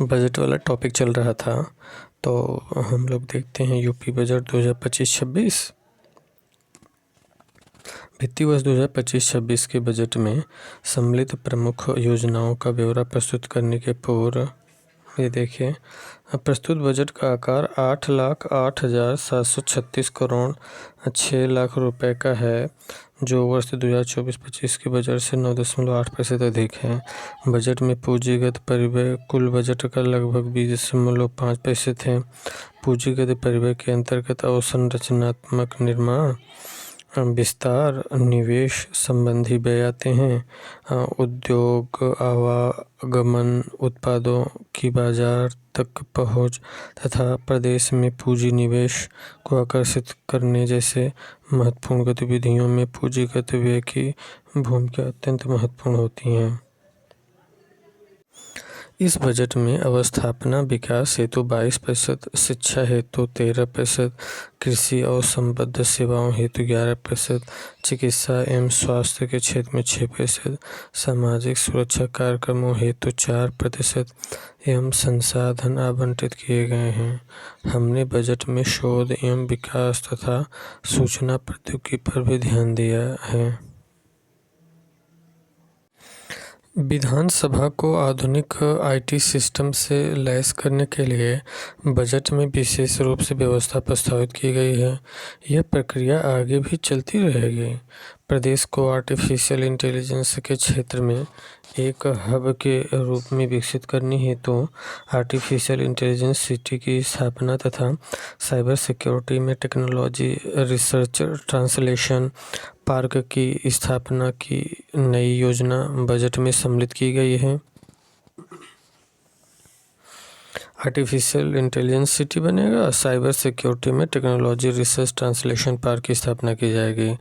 Budget वाला topic चल रहा था, तो हम लोग देखते हैं यूपी बजट 2025-26। वित्तीय वर्ष 2025-26 के बजट में सम्मिलित प्रमुख योजनाओं का ब्यौरा प्रस्तुत करने के पूर्व ये देखिए, प्रस्तुत बजट का आकार 8,08,736 करोड़ 6 लाख रुपए का है, जो वर्ष 2024-25 के बजट से 9.8% अधिक है। बजट में पूंजीगत परिव्यय कुल बजट का लगभग 20.5% है। पूंजीगत परिव्यय के अंतर्गत अवसंरचनात्मक निर्माण, विस्तार, निवेश संबंधी व्यय आते हैं। उद्योग, आवागमन, उत्पादों की बाजार तक पहुंच तथा प्रदेश में पूंजी निवेश को आकर्षित करने जैसे महत्वपूर्ण गतिविधियों में पूंजीगत व्यय की भूमिका अत्यंत महत्वपूर्ण होती है। इस बजट में अवस्थापना विकास हेतु 22%, शिक्षा हेतु 13%, कृषि और संबद्ध सेवाओं हेतु 11%, चिकित्सा एवं स्वास्थ्य के क्षेत्र में 6%, सामाजिक सुरक्षा कार्यक्रमों हेतु 4% एवं संसाधन आवंटित किए गए हैं। हमने बजट में शोध एवं विकास तथा सूचना प्रौद्योगिकी पर भी ध्यान दिया है। विधानसभा को आधुनिक आईटी सिस्टम से लैस करने के लिए बजट में विशेष रूप से व्यवस्था प्रस्तावित की गई है। यह प्रक्रिया आगे भी चलती रहेगी। प्रदेश को आर्टिफिशियल इंटेलिजेंस के क्षेत्र में एक हब के रूप में विकसित करने हेतु आर्टिफिशियल इंटेलिजेंस सिटी की स्थापना तथा साइबर सिक्योरिटी में टेक्नोलॉजी रिसर्च ट्रांसलेशन पार्क की स्थापना की नई योजना बजट में सम्मिलित की गई है। आर्टिफिशियल इंटेलिजेंस सिटी बनेगा, साइबर सिक्योरिटी में टेक्नोलॉजी रिसर्च ट्रांसलेशन पार्क की स्थापना की जाएगी।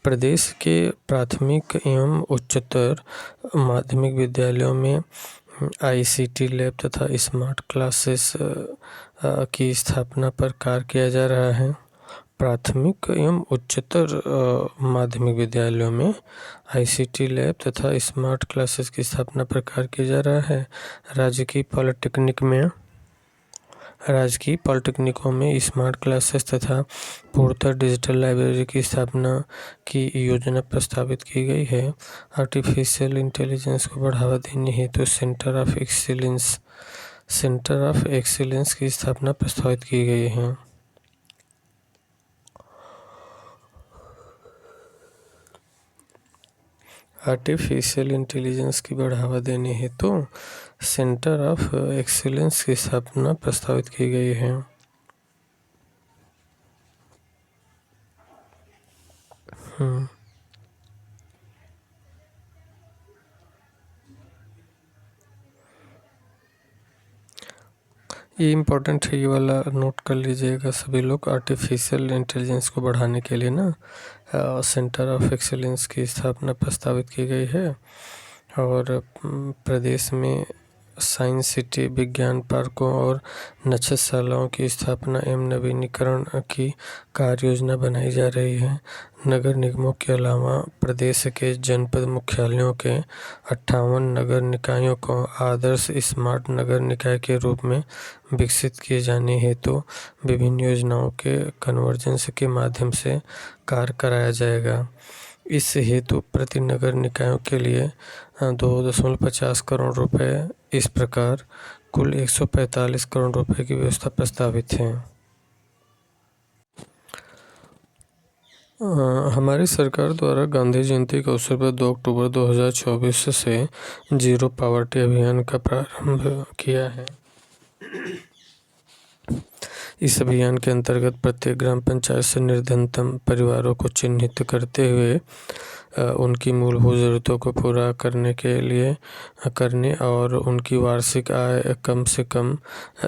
प्रदेश के प्राथमिक एवं उच्चतर माध्यमिक विद्यालयों में आईसीटी लैब तथा स्मार्ट क्लासेस की स्थापना पर कार्य किया जा रहा है। प्राथमिक एवं उच्चतर माध्यमिक विद्यालयों में आईसीटी लैब तथा स्मार्ट क्लासेस की स्थापना पर कार्य किया जा रहा है। राजकीय पॉलिटेक्निकों में स्मार्ट क्लासेस तथा पूर्णतः डिजिटल लाइब्रेरी की स्थापना की योजना प्रस्तावित की गई है। आर्टिफिशियल इंटेलिजेंस को बढ़ावा देने हेतु सेंटर ऑफ एक्सीलेंस की स्थापना प्रस्तावित की गई है। आर्टिफिशियल इंटेलिजेंस की बढ़ावा देने हेतु सेंटर ऑफ एक्सीलेंस की स्थापना प्रस्तावित की गई है। ये इम्पोर्टेंट है, ये वाला नोट कर लीजिएगा सभी लोग। आर्टिफिशियल इंटेलिजेंस को बढ़ाने के लिए ना सेंटर ऑफ एक्सीलेंस की स्थापना प्रस्तावित की गई है। और प्रदेश में साइंस सिटी, विज्ञान पार्कों और नक्षत्रशालाओं की स्थापना एवं नवीनीकरण की कार्य योजना बनाई जा रही है। नगर निगमों के अलावा प्रदेश के जनपद मुख्यालयों के 58 नगर निकायों को आदर्श स्मार्ट नगर निकाय के रूप में विकसित किए जाने हेतु विभिन्न योजनाओं के कन्वर्जेंस के माध्यम से कार्य कराया जाएगा। इस हेतु प्रति नगर निकायों के लिए 2.50 करोड़ रुपए, इस प्रकार कुल 145 करोड़ रुपए की व्यवस्था प्रस्तावित है। हमारी सरकार द्वारा गांधी जयंती के अवसर पर 2 अक्टूबर 2024 से जीरो पॉवर्टी अभियान का प्रारंभ किया है। इस अभियान के अंतर्गत प्रत्येक ग्राम पंचायत से निर्धनतम परिवारों को चिन्हित करते हुए उनकी मूलभूत ज़रूरतों को पूरा करने और उनकी वार्षिक आय कम से कम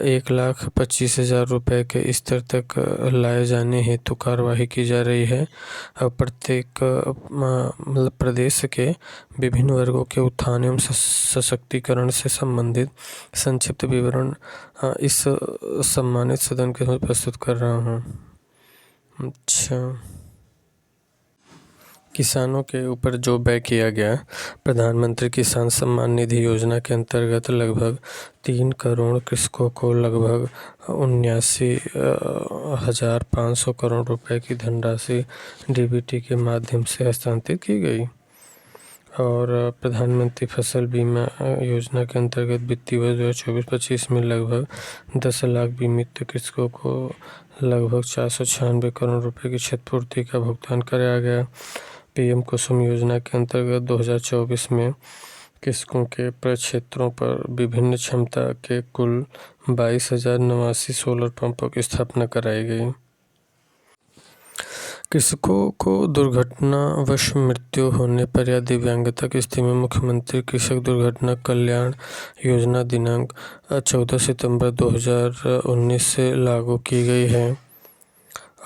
1,25,000 रुपये के स्तर तक लाए जाने हेतु कार्यवाही की जा रही है। प्रत्येक प्रदेश के विभिन्न वर्गों के उत्थान एवं सशक्तिकरण से संबंधित संक्षिप्त विवरण इस सम्मानित सदन के साथ प्रस्तुत कर रहा हूँ। अच्छा, किसानों के ऊपर जो व्यय किया गया। प्रधानमंत्री किसान सम्मान निधि योजना के अंतर्गत लगभग 3 करोड़ कृषकों को लगभग 79,500 करोड़ रुपए की धनराशि डीबीटी के माध्यम से हस्तांतरित की गई। और प्रधानमंत्री फसल बीमा योजना के अंतर्गत वित्तीय वर्ष 2024-25 में लगभग 10 लाख बीमित कृषकों को लगभग 496 करोड़ रुपए की क्षतिपूर्ति का भुगतान कराया गया। पीएम कुसुम योजना के अंतर्गत 2024 में कृषकों के प्रक्षेत्रों पर विभिन्न क्षमता के कुल 22,089 सोलर पंपों की स्थापना कराई गई। कृषकों को दुर्घटनावश मृत्यु होने पर या दिव्यांगता की स्थिति में मुख्यमंत्री कृषक दुर्घटना कल्याण योजना दिनांक 14 सितंबर 2019 से लागू की गई है।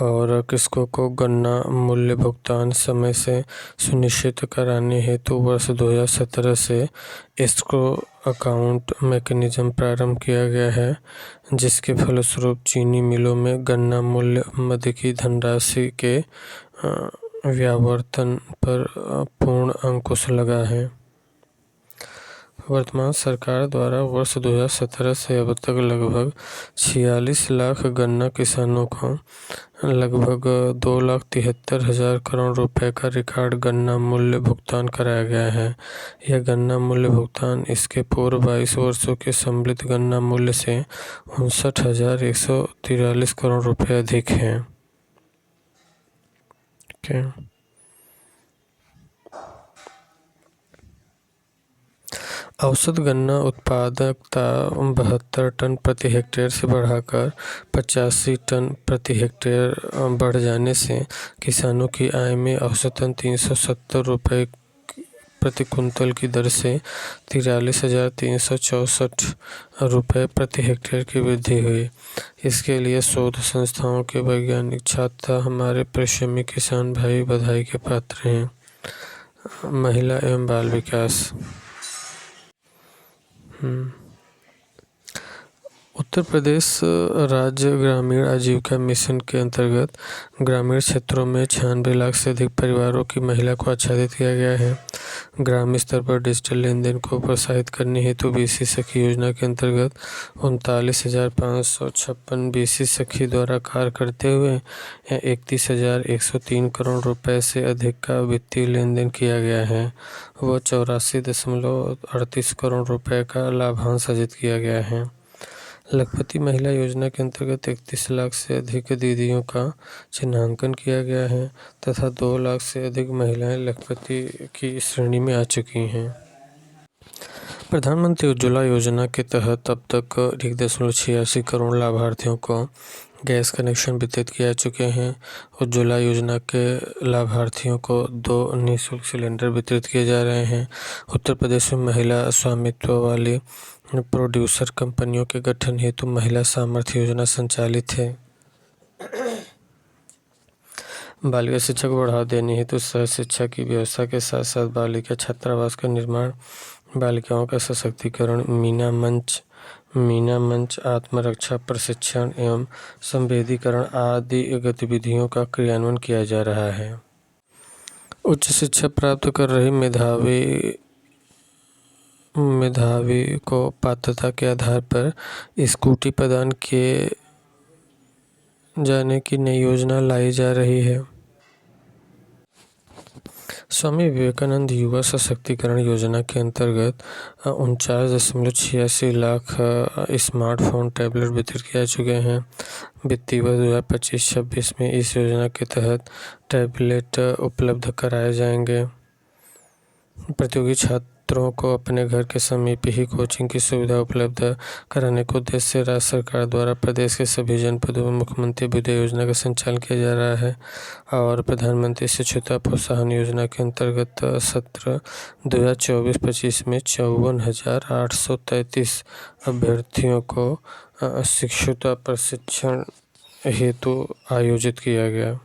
और कृषकों को गन्ना मूल्य भुगतान समय से सुनिश्चित कराने हेतु वर्ष 2017 से एस्क्रो अकाउंट मैकेनिज्म प्रारंभ किया गया है, जिसके फलस्वरूप चीनी मिलों में गन्ना मूल्य मद की धनराशि के व्यावर्तन पर पूर्ण अंकुश लगा है। वर्तमान सरकार द्वारा वर्ष 2017 से अब तक लगभग 46 लाख गन्ना किसानों को लगभग 2,73,000 करोड़ रुपए का रिकॉर्ड गन्ना मूल्य भुगतान कराया गया है। यह गन्ना मूल्य भुगतान इसके पूर्व 22 वर्षों के सम्मिलित गन्ना मूल्य से 59,143 करोड़ रुपए अधिक है। औसत गन्ना उत्पादकता 72 टन प्रति हेक्टेयर से बढ़ाकर 85 टन प्रति हेक्टेयर बढ़ जाने से किसानों की आय में औसतन 370 रुपये प्रति कुंतल की दर से 43,364 रुपये प्रति हेक्टेयर की वृद्धि हुई। इसके लिए शोध संस्थाओं के वैज्ञानिक छात्र हमारे परिश्रमी किसान भाई बधाई के पात्र हैं। महिला एवं बाल विकास। उत्तर प्रदेश राज्य ग्रामीण आजीविका मिशन के अंतर्गत ग्रामीण क्षेत्रों में 96 लाख से अधिक परिवारों की महिला को आच्छादित किया गया है। ग्रामीण स्तर पर डिजिटल लेन देन को प्रोत्साहित करने हेतु बीसी सखी योजना के अंतर्गत 39,556 बीसी सखी द्वारा कार्य करते हुए 31,103 करोड़ रुपए से अधिक का वित्तीय लेन देन किया गया है। वह 84.38 करोड़ रुपए का लाभांश अर्जित किया गया है। लखपति महिला योजना के अंतर्गत 31 लाख से अधिक दीदियों का चिन्हांकन किया गया है तथा 2 लाख से अधिक महिलाएं लखपति की श्रेणी में आ चुकी हैं। प्रधानमंत्री उज्ज्वला योजना के तहत अब तक 1.86 करोड़ लाभार्थियों को गैस कनेक्शन वितरित किए जा चुके हैं। उज्ज्वला योजना के लाभार्थियों को 2 निःशुल्क सिलेंडर वितरित किए जा रहे हैं। उत्तर प्रदेश में महिला स्वामित्व वाली प्रोड्यूसर कंपनियों के गठन हेतु महिला सामर्थ्य योजना संचालित है। बालिका शिक्षा को बढ़ावा देने हेतु सह शिक्षा की व्यवस्था के साथ साथ बालिका छात्रावास का निर्माण, बालिकाओं का सशक्तिकरण, मीना मंच आत्मरक्षा प्रशिक्षण एवं संवेदीकरण आदि गतिविधियों का क्रियान्वयन किया जा रहा है। उच्च शिक्षा प्राप्त कर रही मेधावी को पात्रता के आधार पर स्कूटी प्रदान किए जाने की नई योजना लाई जा रही है। स्वामी विवेकानंद युवा सशक्तिकरण योजना के अंतर्गत 49.86 लाख स्मार्टफोन टैबलेट वितरित किए जा चुके हैं। वित्तीय वर्ष 2025-26 में इस योजना के तहत टैबलेट उपलब्ध कराए जाएंगे। प्रतियोगी छात्रों को अपने घर के समीप ही कोचिंग की सुविधा उपलब्ध कराने के उद्देश्य से राज्य सरकार द्वारा प्रदेश के सभी जनपदों में मुख्यमंत्री विद्या योजना का संचालन किया जा रहा है। और प्रधानमंत्री शिक्षुता प्रोत्साहन योजना के अंतर्गत सत्र 2024-25 में 54,833 अभ्यर्थियों को शिक्षुता प्रशिक्षण हेतु आयोजित किया गया।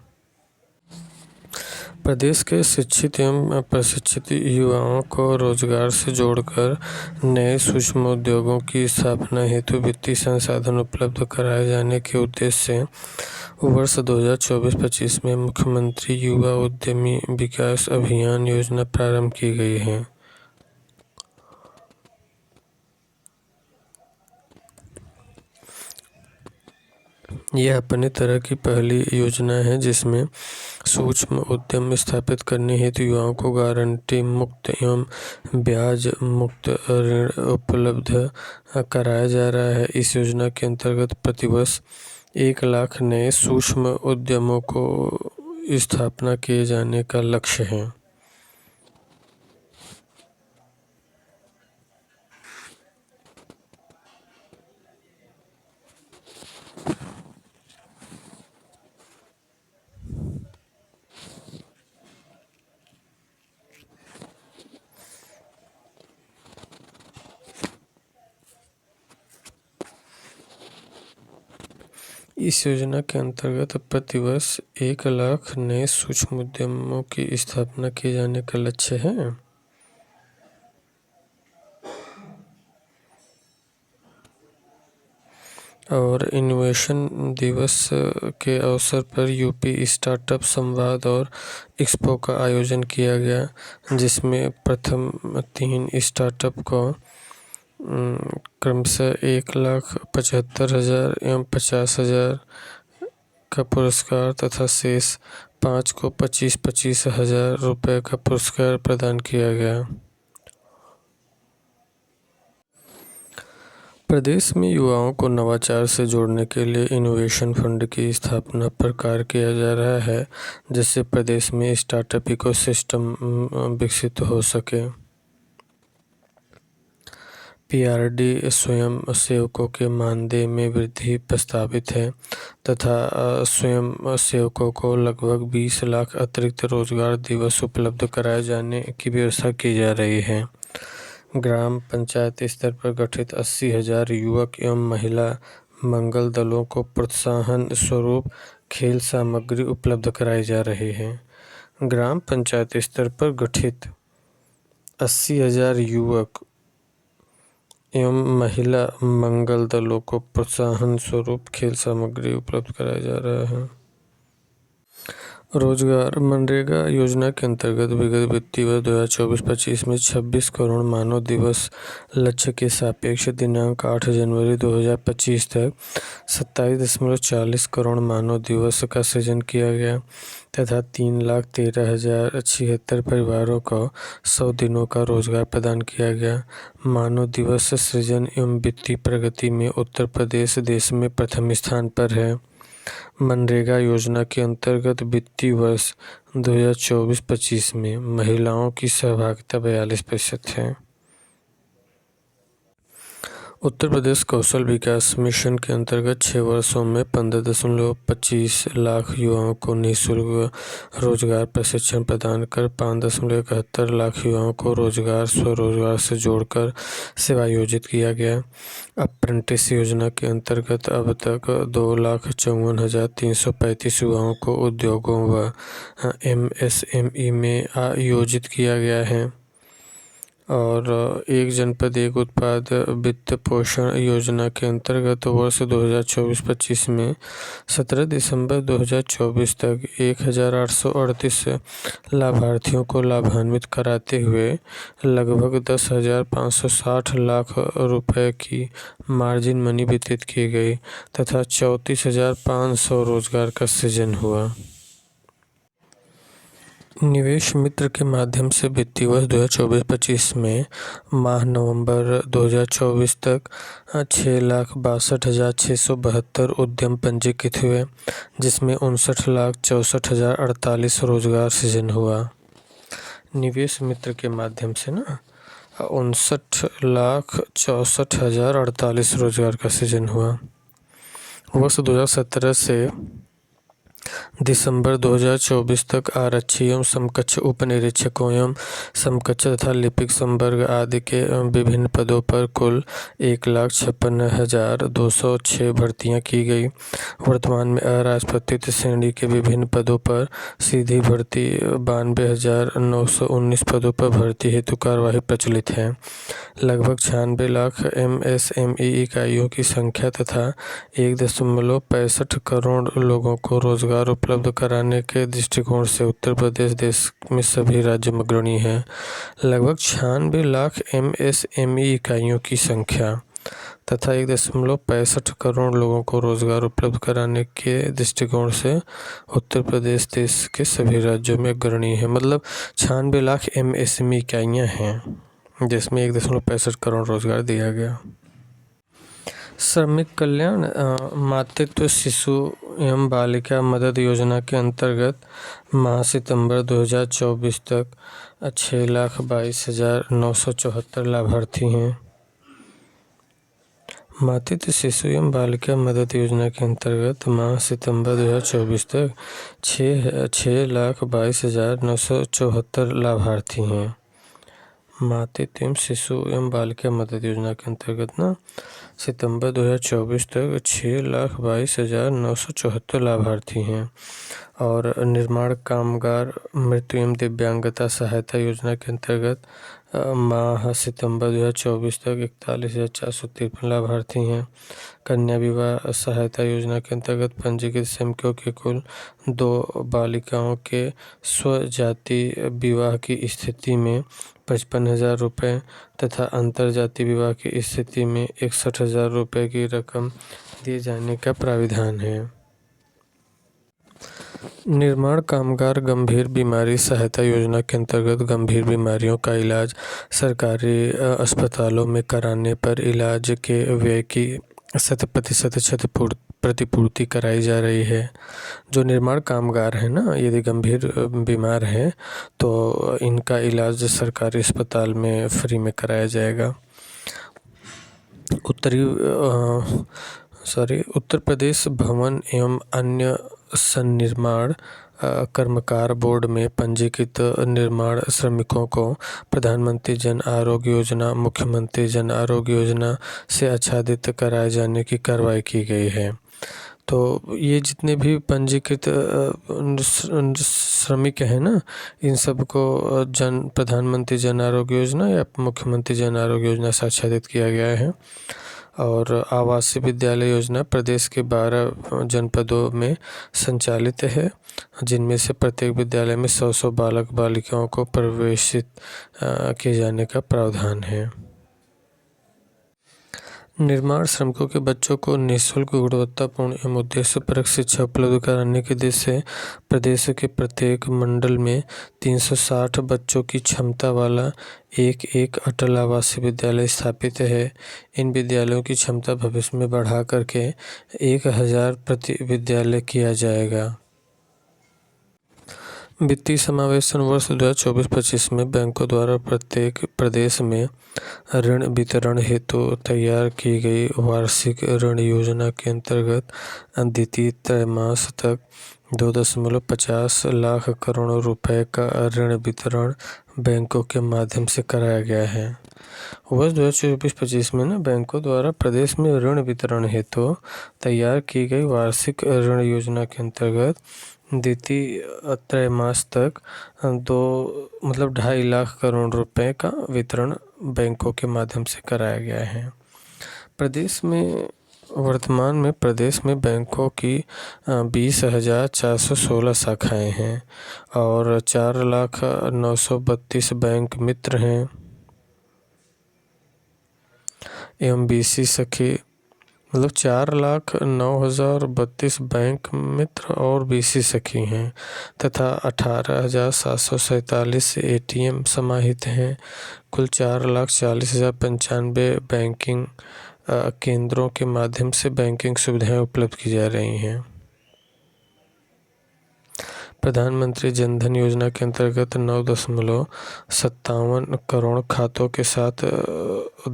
प्रदेश के शिक्षित एवं प्रशिक्षित युवाओं को रोजगार से जोड़कर नए सूक्ष्म उद्योगों की स्थापना हेतु वित्तीय संसाधन उपलब्ध कराए जाने के उद्देश्य से वर्ष 2024-25 में मुख्यमंत्री युवा उद्यमी विकास अभियान योजना प्रारंभ की गई है। यह अपने तरह की पहली योजना है जिसमें सूक्ष्म उद्यम स्थापित करने हेतु युवाओं को गारंटी मुक्त एवं ब्याज मुक्त ऋण उपलब्ध कराया जा रहा है। इस योजना के अंतर्गत प्रतिवर्ष 1 लाख नए सूक्ष्म उद्यमों को स्थापना किए जाने का लक्ष्य है। इस योजना के अंतर्गत प्रतिवर्ष 1 लाख नए सूक्ष्म उद्यमों की स्थापना किए जाने का लक्ष्य है। और इनोवेशन दिवस के अवसर पर यूपी स्टार्टअप संवाद और एक्सपो का आयोजन किया गया, जिसमें प्रथम 3 स्टार्टअप को क्रमशः 1,75,000 एवं 50,000 का पुरस्कार तथा शेष 5 को 25-25 हजार रुपये का पुरस्कार प्रदान किया गया। प्रदेश में युवाओं को नवाचार से जोड़ने के लिए इनोवेशन फंड की स्थापना पर कार्य किया जा रहा है, जिससे प्रदेश में स्टार्टअप इकोसिस्टम विकसित हो सके। पीआरडी स्वयं सेवकों के मानदेय में वृद्धि प्रस्तावित है तथा स्वयं सेवकों को लगभग 20 लाख अतिरिक्त रोजगार दिवस उपलब्ध कराए जाने की व्यवस्था की जा रही है। ग्राम पंचायत स्तर पर गठित 80,000 युवक एवं महिला मंगल दलों को प्रोत्साहन स्वरूप खेल सामग्री उपलब्ध कराई जा रही है। ग्राम पंचायत स्तर पर गठित 80,000 युवक एवं महिला मंगल दलों को प्रोत्साहन स्वरूप खेल सामग्री उपलब्ध कराया जा रहा है। रोजगार मनरेगा योजना के अंतर्गत विगत वित्तीय वर्ष 2024-25 में 26 करोड़ मानव दिवस लक्ष्य के सापेक्ष दिनांक 8 जनवरी 2025 तक 27.40 करोड़ मानव दिवस का सृजन किया गया तथा 3,13,076 परिवारों को 100 दिनों का रोजगार प्रदान किया गया। मानव दिवस सृजन एवं वित्तीय प्रगति में उत्तर प्रदेश देश में प्रथम स्थान पर है। मनरेगा योजना के अंतर्गत वित्तीय वर्ष 2024-25 में महिलाओं की सहभागिता 42% है। उत्तर प्रदेश कौशल विकास मिशन के अंतर्गत 6 वर्षों में 15.25 लाख युवाओं को निःशुल्क रोजगार प्रशिक्षण प्रदान कर 5.71 लाख युवाओं को रोजगार स्वरोजगार से जोड़कर सेवायोजित किया गया। अप्रेंटिस योजना के अंतर्गत अब तक 2,54,335 युवाओं को उद्योगों व MSME में आयोजित किया गया है। और एक जनपद एक उत्पाद वित्त पोषण योजना के अंतर्गत वर्ष 2024-25 में 17 दिसंबर 2024 तक 1,838 लाभार्थियों को लाभान्वित कराते हुए लगभग 10,560 लाख रुपए की मार्जिन मनी वितरित की गई तथा 34,500 रोजगार का सृजन हुआ। निवेश मित्र के माध्यम से वित्तीय वर्ष 2024-25 में माह नवंबर 2024 तक 6,62,672 उद्यम पंजीकृत हुए, जिसमें 59,64,048 रोजगार सृजन हुआ। निवेश मित्र के माध्यम से 59,64,048 रोजगार का सृजन हुआ। वर्ष 2017 से दिसंबर 2024 तक आरक्षी एवं समकक्ष उप निरीक्षकों एवं समकक्ष तथा लिपिक संवर्ग आदि के विभिन्न पदों पर कुल 1,56,206 भर्तियां की गई। वर्तमान में अराजपत्रित श्रेणी के विभिन्न पदों पर सीधी भर्ती 92,919 पदों पर भर्ती हेतु कार्यवाही प्रचलित है। लगभग 96 लाख MSME इकाइयों की संख्या तथा 1.65 करोड़ लोगों को रोजगार उपलब्ध कराने के दृष्टिकोण से उत्तर प्रदेश देश में सभी राज्यों में अग्रणी है। लगभग 96 लाख MSME इकाइयों की संख्या तथा 1.65 करोड़ लोगों को रोजगार उपलब्ध कराने के दृष्टिकोण से उत्तर प्रदेश देश के सभी राज्यों में अग्रणी है। मतलब 96 लाख MSME इकाइयाँ हैं जिसमें 1.65 करोड़ रोजगार दिया गया। श्रमिक कल्याण मातृत्व शिशु एवं बालिका मदद योजना के अंतर्गत माह सितंबर 2024 तक 6,22,974 लाभार्थी हैं। मातृत्व शिशु एवं बालिका मदद योजना के अंतर्गत माह सितंबर 2024 तक 6,22,974 लाभार्थी हैं। मातृत्व एवं शिशु एवं बालिका मदद योजना के अंतर्गत सितंबर 2024 तक 6,22,974 लाभार्थी हैं। और निर्माण कामगार मृत्यु एवं दिव्यांगता सहायता योजना के अंतर्गत माह सितंबर 2024 तक 41,453 लाभार्थी हैं। कन्या विवाह सहायता योजना के अंतर्गत पंजीकृत श्रमिकों के कुल 2 बालिकाओं के स्वजाति विवाह की स्थिति में 55,000 रुपये तथा अंतरजातीय विवाह की स्थिति में 61,000 रुपये की रकम दिए जाने का प्राविधान है। निर्माण कामगार गंभीर बीमारी सहायता योजना के अंतर्गत गंभीर बीमारियों का इलाज सरकारी अस्पतालों में कराने पर इलाज के व्यय की 100% प्रतिपूर्ति कराई जा रही है। जो निर्माण कामगार हैं यदि गंभीर बीमार हैं तो इनका इलाज सरकारी अस्पताल में फ्री में कराया जाएगा। उत्तर प्रदेश भवन एवं अन्य सन्निर्माण कर्मकार बोर्ड में पंजीकृत निर्माण श्रमिकों को प्रधानमंत्री जन आरोग्य योजना, मुख्यमंत्री जन आरोग्य योजना से आच्छादित कराए जाने की कार्रवाई की गई है। तो ये जितने भी पंजीकृत श्रमिक हैं इन सबको प्रधानमंत्री जन आरोग्य योजना या मुख्यमंत्री जन आरोग्य योजना से आच्छादित किया गया है। और आवासीय विद्यालय योजना प्रदेश के 12 जनपदों में संचालित है, जिनमें से प्रत्येक विद्यालय में 100 बालक बालिकाओं को प्रवेशित किए जाने का प्रावधान है। निर्माण श्रमिकों के बच्चों को निःशुल्क गुणवत्तापूर्ण एवं उद्देश्यपरक शिक्षा उपलब्ध कराने के उद्देश्य से प्रदेश के प्रत्येक मंडल में 360 बच्चों की क्षमता वाला एक अटल आवासीय विद्यालय स्थापित है। इन विद्यालयों की क्षमता भविष्य में बढ़ा करके 1,000 प्रति विद्यालय किया जाएगा। वित्तीय समावेशन वर्ष 2024-25 में बैंकों द्वारा प्रत्येक प्रदेश में ऋण वितरण हेतु तैयार की गई वार्षिक ऋण योजना के अंतर्गत द्वितीय त्रैमास तक 2.50 लाख करोड़ रुपए का ऋण वितरण बैंकों के माध्यम से कराया गया है। वर्ष 2024-25 में बैंकों द्वारा प्रदेश में ऋण वितरण हेतु तैयार की गई वार्षिक ऋण योजना के अंतर्गत द्वितीय त्रैमास तक 2.5 लाख करोड़ रुपए का वितरण बैंकों के माध्यम से कराया गया है। वर्तमान में प्रदेश में बैंकों की 20,416 शाखाएं हैं और 4,932 बैंक मित्र हैं एवं BC सखी 4,09,032 बैंक मित्र और BC सखी हैं तथा 18,747 ATM समाहित हैं। कुल 4,40,095 बैंकिंग केंद्रों के माध्यम से बैंकिंग सुविधाएं उपलब्ध की जा रही हैं। प्रधानमंत्री जनधन योजना के अंतर्गत 9.57 करोड़ खातों के साथ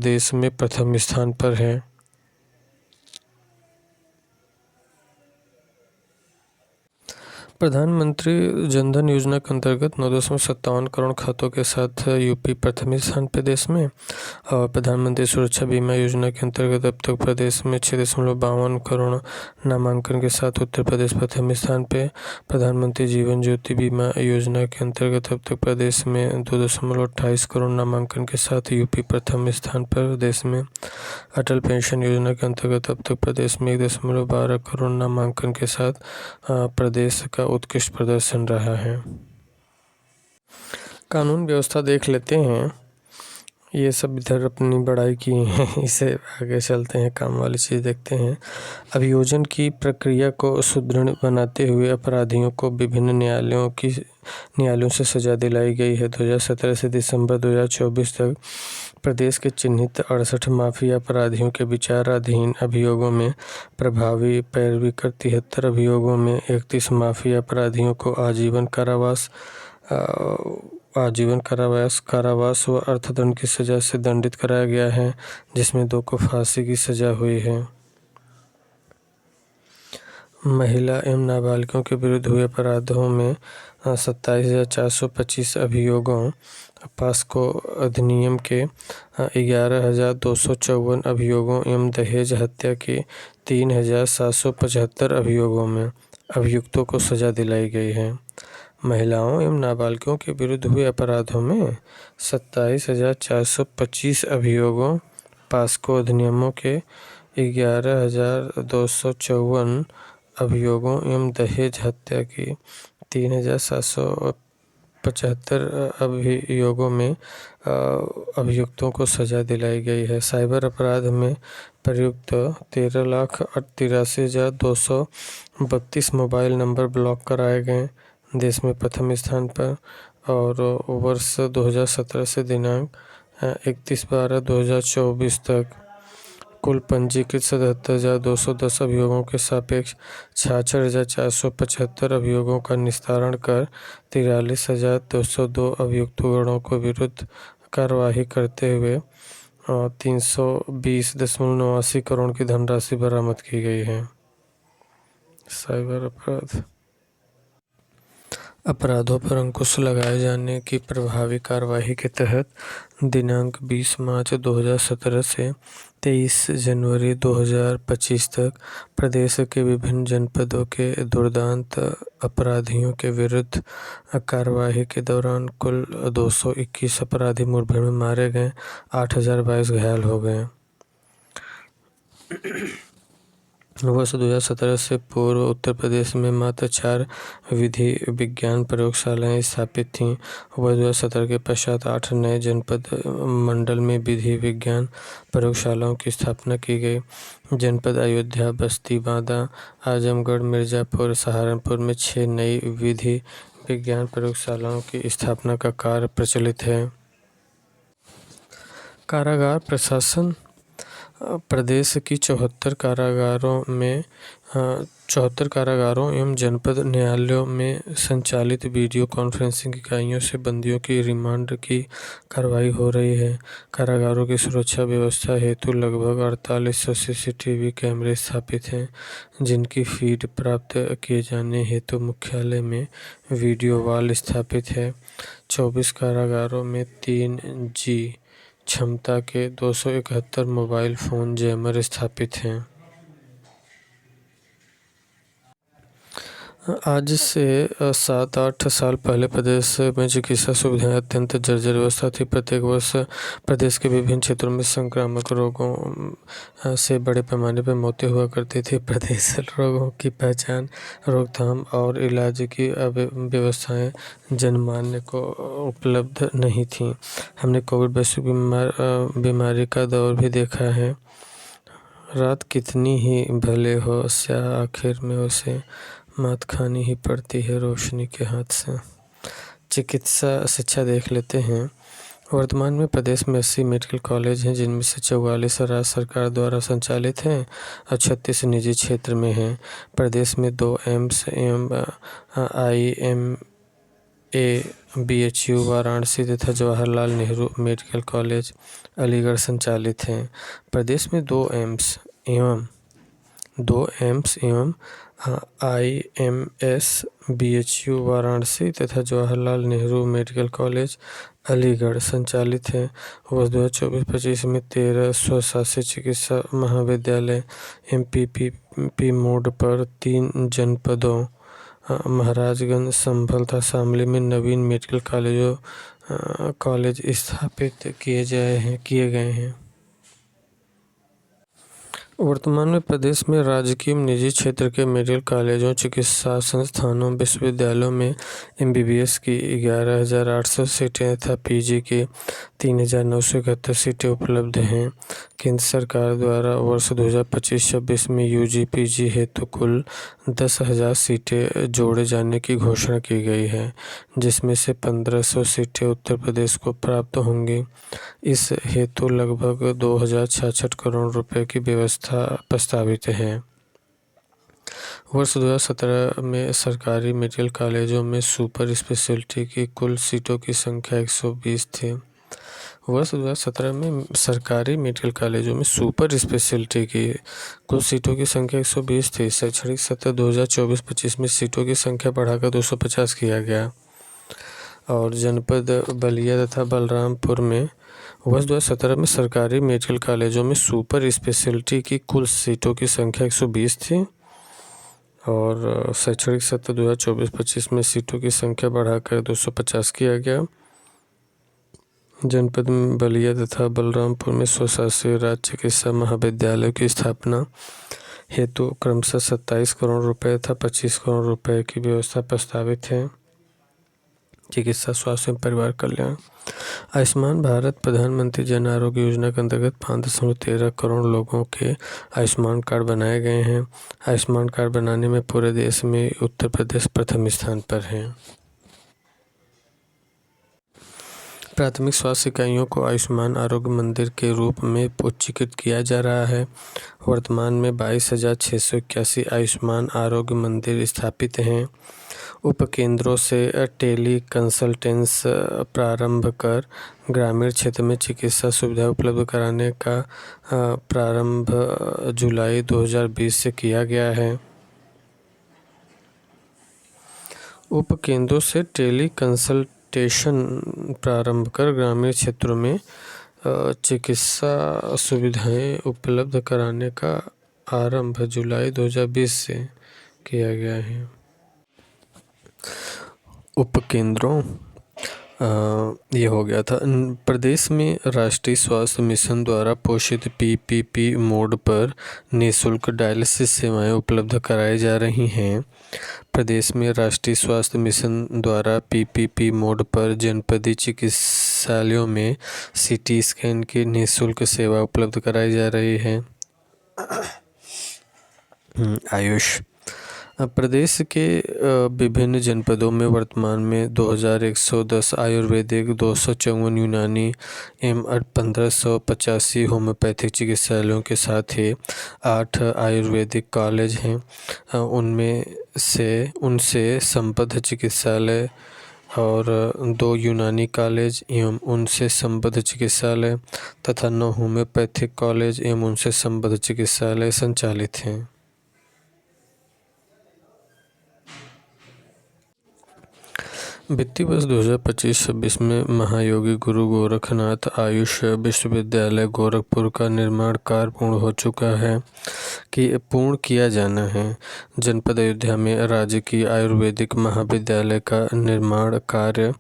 देश में प्रथम स्थान पर है। प्रधानमंत्री जनधन योजना के अंतर्गत 9.57 करोड़ खातों के साथ यूपी प्रथम स्थान पर देश में। और प्रधानमंत्री सुरक्षा बीमा योजना के अंतर्गत अब तक प्रदेश में 6.52 करोड़ नामांकन के साथ उत्तर प्रदेश प्रथम स्थान पे। प्रधानमंत्री जीवन ज्योति बीमा योजना के अंतर्गत अब तक प्रदेश में 2.28 करोड़ नामांकन के साथ यूपी प्रथम स्थान पर देश में। अटल पेंशन योजना के अंतर्गत अब तक प्रदेश में 1.12 करोड़ नामांकन के साथ प्रदेश का उत्कृष्ट प्रदर्शन रहा है। कानून व्यवस्था देख लेते हैं, ये सब इधर अपनी बड़ाई की है, इसे आगे चलते हैं, काम वाली चीज़ देखते हैं। अभियोजन की प्रक्रिया को सुदृढ़ बनाते हुए अपराधियों को विभिन्न न्यायालयों से सजा दिलाई गई है। 2017 से दिसंबर 2024 तक प्रदेश के चिन्हित 68 माफिया अपराधियों के विचाराधीन अभियोगों में प्रभावी पैरवी कर 73 अभियोगों में 31 माफिया अपराधियों को कारावास व अर्थदंड की सजा से दंडित कराया गया है, जिसमें 2 को फांसी की सजा हुई है। महिला एवं नाबालिगों के विरुद्ध हुए अपराधों में 27,425 अभियोगों, पास्को अधिनियम के 11,254 अभियोगों एवं दहेज हत्या के 3,775 अभियोगों में अभियुक्तों को सजा दिलाई गई है। महिलाओं एवं नाबालिगों के विरुद्ध हुए अपराधों में 27,425 अभियोगों, पास्को अधिनियमों के 11,254 अभियोगों एवं दहेज हत्या की 3,775 अभियोगों में अभियुक्तों को सजा दिलाई गई है। साइबर अपराध में प्रयुक्त 13,83,232 मोबाइल नंबर ब्लॉक कराए गए, देश में प्रथम स्थान पर। और वर्ष 2017 से दिनांक 31/12/2024 तक कुल पंजीकृत 77,210 अभियोगों के सापेक्ष 66,475 अभियोगों का निस्तारण कर 43,202 अभियुक्तगणों को विरुद्ध कार्यवाही करते हुए 320.89 करोड़ की धनराशि बरामद की गई है। साइबर अपराधों पर अंकुश लगाए जाने की प्रभावी कार्यवाही के तहत दिनांक 20 मार्च 2017 से 23 जनवरी 2025 तक प्रदेश के विभिन्न जनपदों के दुर्दांत अपराधियों के विरुद्ध कार्यवाही के दौरान कुल 221 अपराधी मुठभेड़ में मारे गए, 8,022 घायल हो गए। वर्ष 2017 से पूर्व उत्तर प्रदेश में मात्र 4 विधि विज्ञान प्रयोगशालाएं स्थापित थीं। वर्ष 2017 के पश्चात 8 नए जनपद मंडल में विधि विज्ञान प्रयोगशालाओं की स्थापना की गई। जनपद अयोध्या, बस्ती, बांदा, आजमगढ़, मिर्जापुर, सहारनपुर में 6 नई विधि विज्ञान प्रयोगशालाओं की स्थापना का कार्य प्रचलित है। कारागार प्रशासन प्रदेश की 74 कारागारों एवं जनपद न्यायालयों में संचालित वीडियो कॉन्फ्रेंसिंग इकाइयों से बंदियों की रिमांड की कार्रवाई हो रही है। कारागारों की सुरक्षा व्यवस्था हेतु लगभग 4800 CCTV कैमरे स्थापित हैं, जिनकी फीड प्राप्त किए जाने हेतु मुख्यालय में वीडियो वॉल स्थापित है। 24 कारागारों में 3G क्षमता के 271 मोबाइल फ़ोन जैमर स्थापित हैं। आज से 7-8 साल पहले प्रदेश में चिकित्सा सुविधाएं अत्यंत जर्जर व्यवस्था थी। प्रत्येक वर्ष प्रदेश के विभिन्न क्षेत्रों में संक्रामक रोगों से बड़े पैमाने पर मौतें हुआ करती थी। प्रदेश रोगों की पहचान, रोकथाम और इलाज की व्यवस्थाएं जनमान्य को उपलब्ध नहीं थीं। हमने कोविड वैश्विक बीमारी का दौर भी देखा है। रात कितनी ही भले हो, स्याह आखिर में उसे मात खानी ही पड़ती है रोशनी के हाथ से। चिकित्सा शिक्षा देख लेते हैं। वर्तमान में प्रदेश में 80 मेडिकल कॉलेज हैं, जिनमें से 44 राज्य सरकार द्वारा संचालित हैं और 36 निजी क्षेत्र में हैं। प्रदेश में 2 एम्स एवं IMA, BHU वाराणसी तथा जवाहरलाल नेहरू मेडिकल कॉलेज अलीगढ़ संचालित हैं। प्रदेश में 2 एम्स एवं 2 एम्स एवं IMS BHU वाराणसी तथा जवाहरलाल नेहरू मेडिकल कॉलेज अलीगढ़ संचालित हैं। वर्ष 2024-25 में 13 स्वशासी चिकित्सा महाविद्यालय MPPP मोड पर 3 जनपदों महाराजगंज, संभल तथा शामली में नवीन मेडिकल कॉलेज स्थापित किए गए हैं। वर्तमान में प्रदेश में राजकीय निजी क्षेत्र के मेडिकल कॉलेजों, चिकित्सा संस्थानों, विश्वविद्यालयों में MBBS की 11,800 सीटें तथा PG की 3,971 सीटें उपलब्ध हैं। केंद्र सरकार द्वारा वर्ष 2025-26 में UG PG हेतु कुल 10,000 सीटें जोड़े जाने की घोषणा की गई है, जिसमें से 1,500 सीटें उत्तर प्रदेश को प्राप्त होंगी। इस हेतु लगभग 2,066 करोड़ रुपए की व्यवस्था प्रस्तावित है। वर्ष 2017 में सरकारी मेडिकल कॉलेजों में सुपर स्पेशलिटी की कुल सीटों की संख्या 120 थी। वर्ष 2017 में सरकारी मेडिकल कॉलेजों में सुपर स्पेशलिटी की कुल सीटों की संख्या 120 थी। शैक्षणिक सत्र 2024-25 में सीटों की संख्या बढ़ाकर 250 किया गया और जनपद बलिया तथा बलरामपुर में वर्ष 2017 में सरकारी मेडिकल कॉलेजों में सुपर स्पेशलिटी की कुल सीटों की संख्या 120 थी और शैक्षणिक सत्र 2024-25 में सीटों की संख्या बढ़ाकर 250 किया गया। जनपद बलिया तथा बलरामपुर में स्वशासी राज्य चिकित्सा महाविद्यालय की स्थापना हेतु क्रमशः 27 करोड़ रुपए तथा 25 करोड़ रुपए की व्यवस्था प्रस्तावित है। चिकित्सा, स्वास्थ्य एवं परिवार कल्याण। आयुष्मान भारत प्रधानमंत्री जन आरोग्य योजना के अंतर्गत 5.13 करोड़ लोगों के आयुष्मान कार्ड बनाए गए हैं। आयुष्मान कार्ड बनाने में पूरे देश में उत्तर प्रदेश प्रथम स्थान पर है। प्राथमिक स्वास्थ्य इकाइयों को आयुष्मान आरोग्य मंदिर के रूप में उच्चीकृत किया जा रहा है। वर्तमान में 22,681 आयुष्मान आरोग्य मंदिर स्थापित हैं। उपकेंद्रों से टेली कंसल्टेंस प्रारंभ कर ग्रामीण क्षेत्र में चिकित्सा सुविधा उपलब्ध कराने का प्रारंभ जुलाई 2020 से किया गया है। उपकेंद्रों से टेली कंसल्टेशन प्रारंभ कर ग्रामीण क्षेत्रों में चिकित्सा सुविधाएं उपलब्ध कराने का आरंभ जुलाई 2020 से किया गया है। उपकेंद्रों ये हो गया था। प्रदेश में राष्ट्रीय स्वास्थ्य मिशन द्वारा पोषित PPP मोड पर निःशुल्क डायलिसिस सेवाएं उपलब्ध कराई जा रही हैं। प्रदेश में राष्ट्रीय स्वास्थ्य मिशन द्वारा PPP मोड पर जनपदीय चिकित्सालयों में CT स्कैन की निःशुल्क सेवा उपलब्ध कराई जा रही है। आयुष प्रदेश के विभिन्न जनपदों में वर्तमान में 2,110 आयुर्वेदिक, 254 यूनानी एवं 1,585 होम्योपैथिक चिकित्सालयों के साथ ही 8 आयुर्वेदिक कॉलेज हैं। उनसे संबद्ध चिकित्सालय और 2 यूनानी कॉलेज एवं उनसे संबद्ध चिकित्सालय तथा 9 होम्योपैथिक कॉलेज एवं उनसे संबद्ध चिकित्सालय संचालित हैं। वित्तीय वर्ष 2025-26 में महायोगी गुरु गोरखनाथ आयुष विश्वविद्यालय गोरखपुर का निर्माण कार्य पूर्ण किया जाना है। जनपद अयोध्या में राजकीय आयुर्वेदिक महाविद्यालय का निर्माण कार्य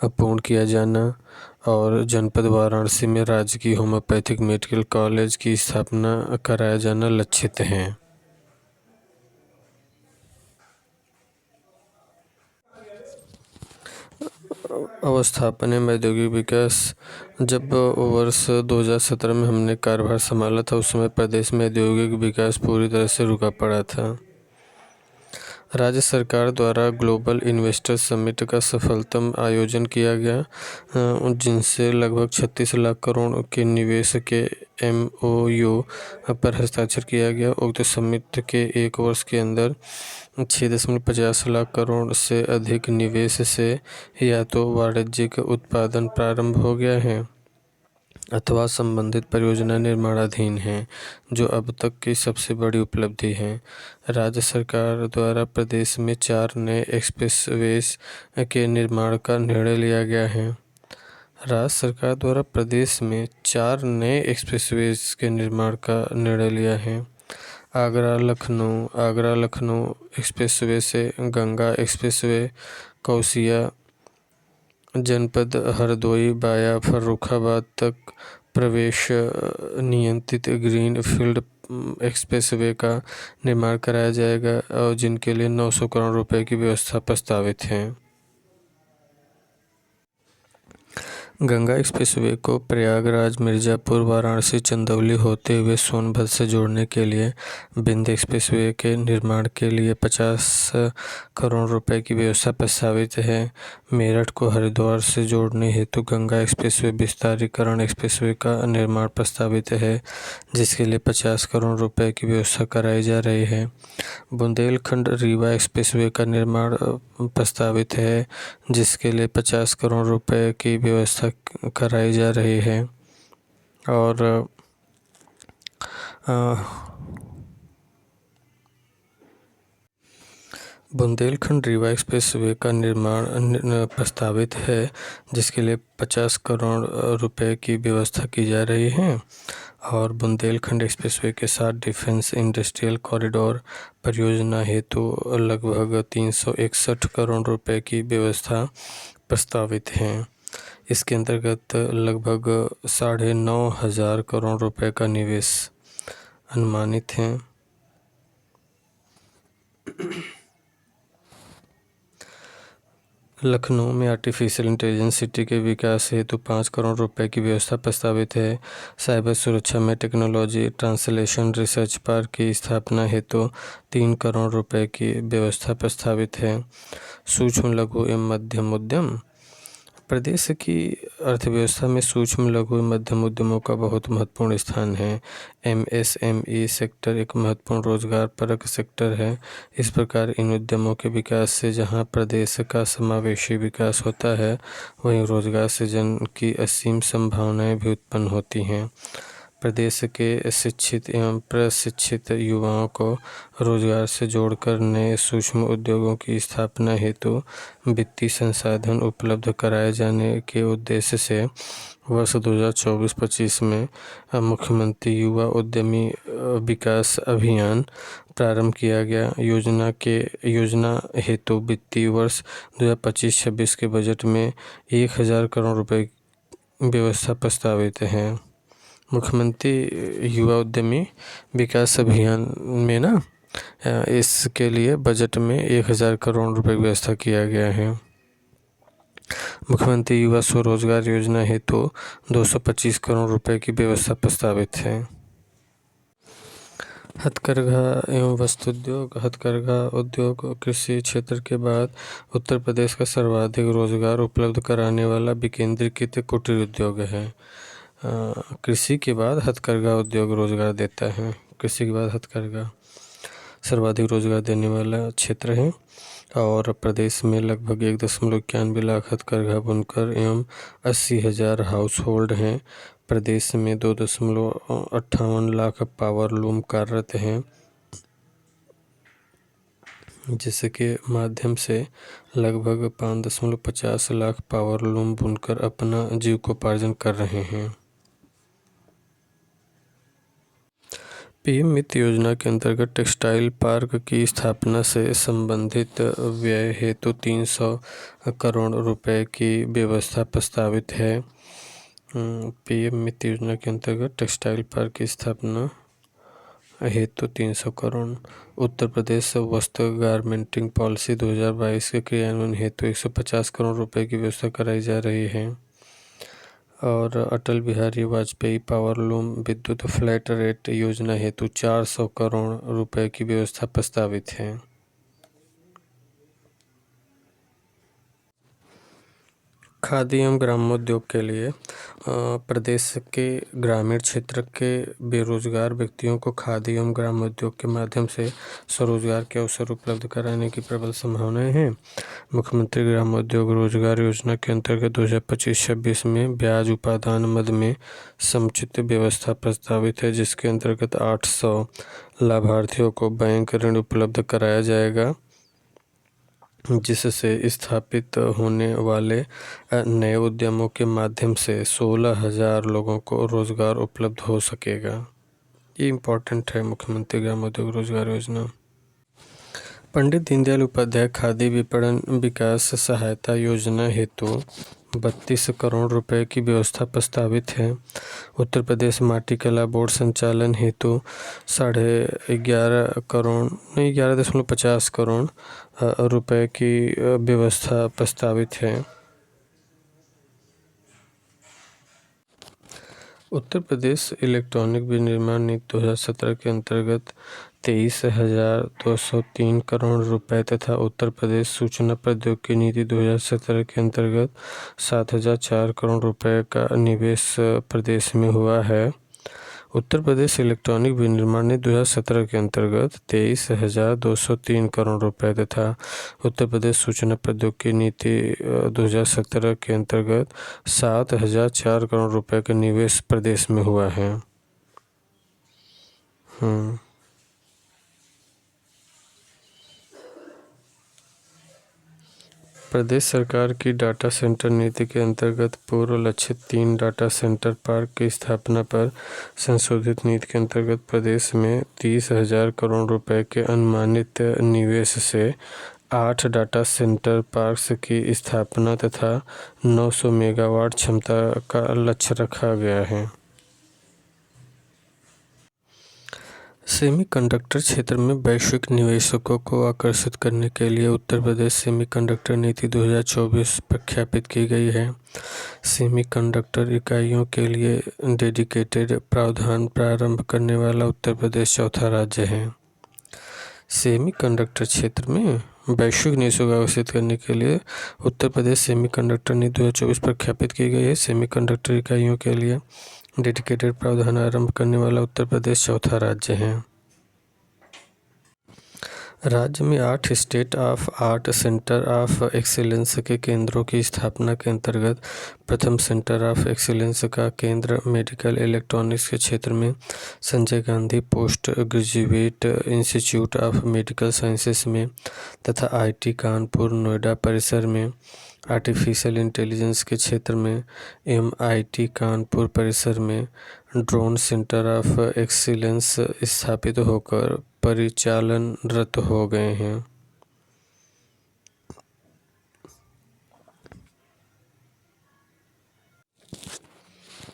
पूर्ण किया जाना और जनपद वाराणसी में राजकीय होम्योपैथिक मेडिकल कॉलेज की स्थापना कराया जाना लक्षित है। अवस्थापन एवं औद्योगिक विकास। जब वर्ष 2017 में हमने कार्यभार संभाला था उस समय प्रदेश में औद्योगिक विकास पूरी तरह से रुका पड़ा था। राज्य सरकार द्वारा ग्लोबल इन्वेस्टर समिट का सफलतम आयोजन किया गया, जिनसे लगभग 36 लाख करोड़ के निवेश के MOU पर हस्ताक्षर किया गया। उक्त समिट के 1 वर्ष के अंदर 6.50 लाख करोड़ से अधिक निवेश से या तो वाणिज्यिक उत्पादन प्रारंभ हो गया है अथवा संबंधित परियोजना निर्माणाधीन है, जो अब तक की सबसे बड़ी उपलब्धि है। राज्य सरकार द्वारा प्रदेश में 4 नए एक्सप्रेसवेज के निर्माण का निर्णय लिया गया है। राज्य सरकार द्वारा प्रदेश में 4 नए एक्सप्रेसवेज के निर्माण का निर्णय लिया है। आगरा लखनऊ एक्सप्रेसवे से गंगा एक्सप्रेसवे कौसिया जनपद हरदोई वाया फर्रुखाबाद तक प्रवेश नियंत्रित ग्रीन फील्ड एक्सप्रेसवे का निर्माण कराया जाएगा और जिनके लिए 900 करोड़ रुपए की व्यवस्था प्रस्तावित है। गंगा एक्सप्रेसवे को प्रयागराज, मिर्ज़ापुर, वाराणसी, चंदौली होते हुए सोनभद्र से जोड़ने के लिए विंध्य एक्सप्रेसवे के निर्माण के लिए 50 करोड़ रुपए की व्यवस्था प्रस्तावित है। मेरठ को हरिद्वार से जोड़ने हेतु गंगा एक्सप्रेसवे विस्तारीकरण एक्सप्रेसवे का निर्माण प्रस्तावित है, जिसके लिए 50 करोड़ रुपए की व्यवस्था कराई जा रही है। बुंदेलखंड रीवा एक्सप्रेसवे का निर्माण प्रस्तावित है, जिसके लिए 50 करोड़ रुपए की व्यवस्था कराई जा रही है। और बुंदेलखंड रीवा एक्सप्रेसवे का निर्माण प्रस्तावित है, जिसके लिए 50 करोड़ रुपए की व्यवस्था की जा रही है। और बुंदेलखंड एक्सप्रेसवे के साथ डिफेंस इंडस्ट्रियल कॉरिडोर परियोजना हेतु लगभग 361 करोड़ रुपए की व्यवस्था प्रस्तावित है। इसके अंतर्गत लगभग 9,500 करोड़ रुपए का निवेश अनुमानित है। लखनऊ में आर्टिफिशियल इंटेलिजेंस सिटी के विकास हेतु 5 करोड़ रुपए की व्यवस्था प्रस्तावित है। साइबर सुरक्षा में टेक्नोलॉजी ट्रांसलेशन रिसर्च पार्क की स्थापना हेतु 3 करोड़ रुपए की व्यवस्था प्रस्तावित है। सूक्ष्म लघु एवं मध्यम उद्यम प्रदेश की अर्थव्यवस्था में सूक्ष्म लघु एवं मध्यम उद्यमों का बहुत महत्वपूर्ण स्थान है। MSME सेक्टर एक महत्वपूर्ण रोजगार परक सेक्टर है। इस प्रकार इन उद्यमों के विकास से जहां प्रदेश का समावेशी विकास होता है, वहीं रोजगार सृजन की असीम संभावनाएं भी उत्पन्न होती हैं। प्रदेश के शिक्षित एवं प्रशिक्षित युवाओं को रोजगार से जोड़कर नए सूक्ष्म उद्योगों की स्थापना हेतु वित्तीय संसाधन उपलब्ध कराए जाने के उद्देश्य से वर्ष 2024-25 में मुख्यमंत्री युवा उद्यमी विकास अभियान प्रारंभ किया गया। योजना हेतु वित्तीय वर्ष 2025-26 के बजट में 1,000 करोड़ रुपए व्यवस्था प्रस्तावित है। मुख्यमंत्री युवा उद्यमी विकास अभियान में इसके लिए बजट में 1,000 करोड़ रुपए की व्यवस्था किया गया है। मुख्यमंत्री युवा स्वरोजगार योजना हेतु 225 करोड़ रुपए की व्यवस्था प्रस्तावित है। हथकरघा एवं वस्त्रोद्योग हथकरघा उद्योग कृषि क्षेत्र के बाद उत्तर प्रदेश का सर्वाधिक रोजगार उपलब्ध कराने वाला विकेंद्रीकृत कुटीर उद्योग है। कृषि के बाद हथकरघा उद्योग रोजगार देता है। कृषि के बाद हथकरघा सर्वाधिक रोजगार देने वाला क्षेत्र है और प्रदेश में लगभग 1.91 लाख हथकरघा बुनकर एवं 80,000 हाउस होल्ड हैं। प्रदेश में 2.58 लाख पावर लूम कार्यरत हैं, जिसके माध्यम से लगभग 5.50 लाख पावर लूम बुनकर अपना जीविकोपार्जन कर रहे हैं। PM मित्र योजना के अंतर्गत टेक्सटाइल पार्क की स्थापना से संबंधित व्यय हेतु 300 करोड़ रुपए की व्यवस्था प्रस्तावित है। PM मित्र योजना के अंतर्गत टेक्सटाइल पार्क की स्थापना हेतु 300 करोड़। उत्तर प्रदेश वस्त्र गारमेंटिंग पॉलिसी 2022 के क्रियान्वयन हेतु 150 करोड़ रुपए की व्यवस्था कराई जा रही है। और अटल बिहारी वाजपेयी पावर लूम विद्युत फ्लैट रेट योजना हेतु 400 करोड़ रुपए की व्यवस्था प्रस्तावित है। खादी एवं ग्रामोद्योग के लिए प्रदेश के ग्रामीण क्षेत्र के बेरोजगार व्यक्तियों को खादी एवं ग्रामोद्योग के माध्यम से स्वरोजगार के अवसर उपलब्ध कराने की प्रबल संभावनाएं हैं। मुख्यमंत्री ग्रामोद्योग रोजगार योजना के अंतर्गत 2025-26 में ब्याज उपादान मद में समुचित व्यवस्था प्रस्तावित है, जिसके अंतर्गत 800 लाभार्थियों को बैंक ऋण उपलब्ध कराया जाएगा, जिससे स्थापित होने वाले नए उद्यमों के माध्यम से 16,000 लोगों को रोजगार उपलब्ध हो सकेगा। ये इम्पोर्टेंट है मुख्यमंत्री ग्रामोद्योग रोजगार योजना। पंडित दीनदयाल उपाध्याय खादी विपणन विकास सहायता योजना हेतु 32 करोड़ रुपए की व्यवस्था प्रस्तावित है। उत्तर प्रदेश माटी कला बोर्ड संचालन हेतु 11.50 करोड़ रुपए की व्यवस्था प्रस्तावित है। उत्तर प्रदेश इलेक्ट्रॉनिक विनिर्माण नीति 2017 के अंतर्गत 23,203 करोड़ रुपए तथा उत्तर प्रदेश सूचना प्रौद्योगिकी नीति 2017 के अंतर्गत 7,004 करोड़ रुपए का निवेश प्रदेश में हुआ है। उत्तर प्रदेश इलेक्ट्रॉनिक विनिर्माण नीति 2017 के अंतर्गत 23,203 करोड़ रुपए तथा उत्तर प्रदेश सूचना प्रौद्योगिकी नीति 2017 के अंतर्गत 7,004 करोड़ रुपए का निवेश प्रदेश में हुआ है। प्रदेश सरकार की डाटा सेंटर नीति के अंतर्गत पूर्व लक्षित 3 डाटा सेंटर पार्क की स्थापना पर संशोधित नीति के अंतर्गत प्रदेश में 30,000 करोड़ रुपए के अनुमानित निवेश से 8 डाटा सेंटर पार्क्स की स्थापना तथा 900 मेगावाट क्षमता का लक्ष्य रखा गया है। सेमीकंडक्टर क्षेत्र में वैश्विक निवेशकों को आकर्षित करने के लिए उत्तर प्रदेश सेमीकंडक्टर नीति 2024 प्रख्यापित की गई है। सेमीकंडक्टर इकाइयों के लिए डेडिकेटेड प्रावधान प्रारंभ करने वाला उत्तर प्रदेश चौथा राज्य है। सेमीकंडक्टर क्षेत्र में वैश्विक निवेशों को आकर्षित करने के लिए उत्तर प्रदेश सेमीकंडक्टर नीति 2024 प्रख्यापित की गई है। सेमीकंडक्टर इकाइयों के लिए डेडिकेटेड प्रावधान आरंभ करने वाला उत्तर प्रदेश चौथा राज्य है। राज्य में 8 state of art centre of excellence के केंद्रों की स्थापना के अंतर्गत प्रथम सेंटर ऑफ एक्सीलेंस का केंद्र मेडिकल इलेक्ट्रॉनिक्स के क्षेत्र में Sanjay Gandhi post graduate institute of medical sciences में तथा आईटी कानपुर नोएडा परिसर में आर्टिफिशियल इंटेलिजेंस के क्षेत्र में MIT कानपुर परिसर में ड्रोन सेंटर ऑफ एक्सीलेंस स्थापित होकर परिचालनरत हो गए हैं।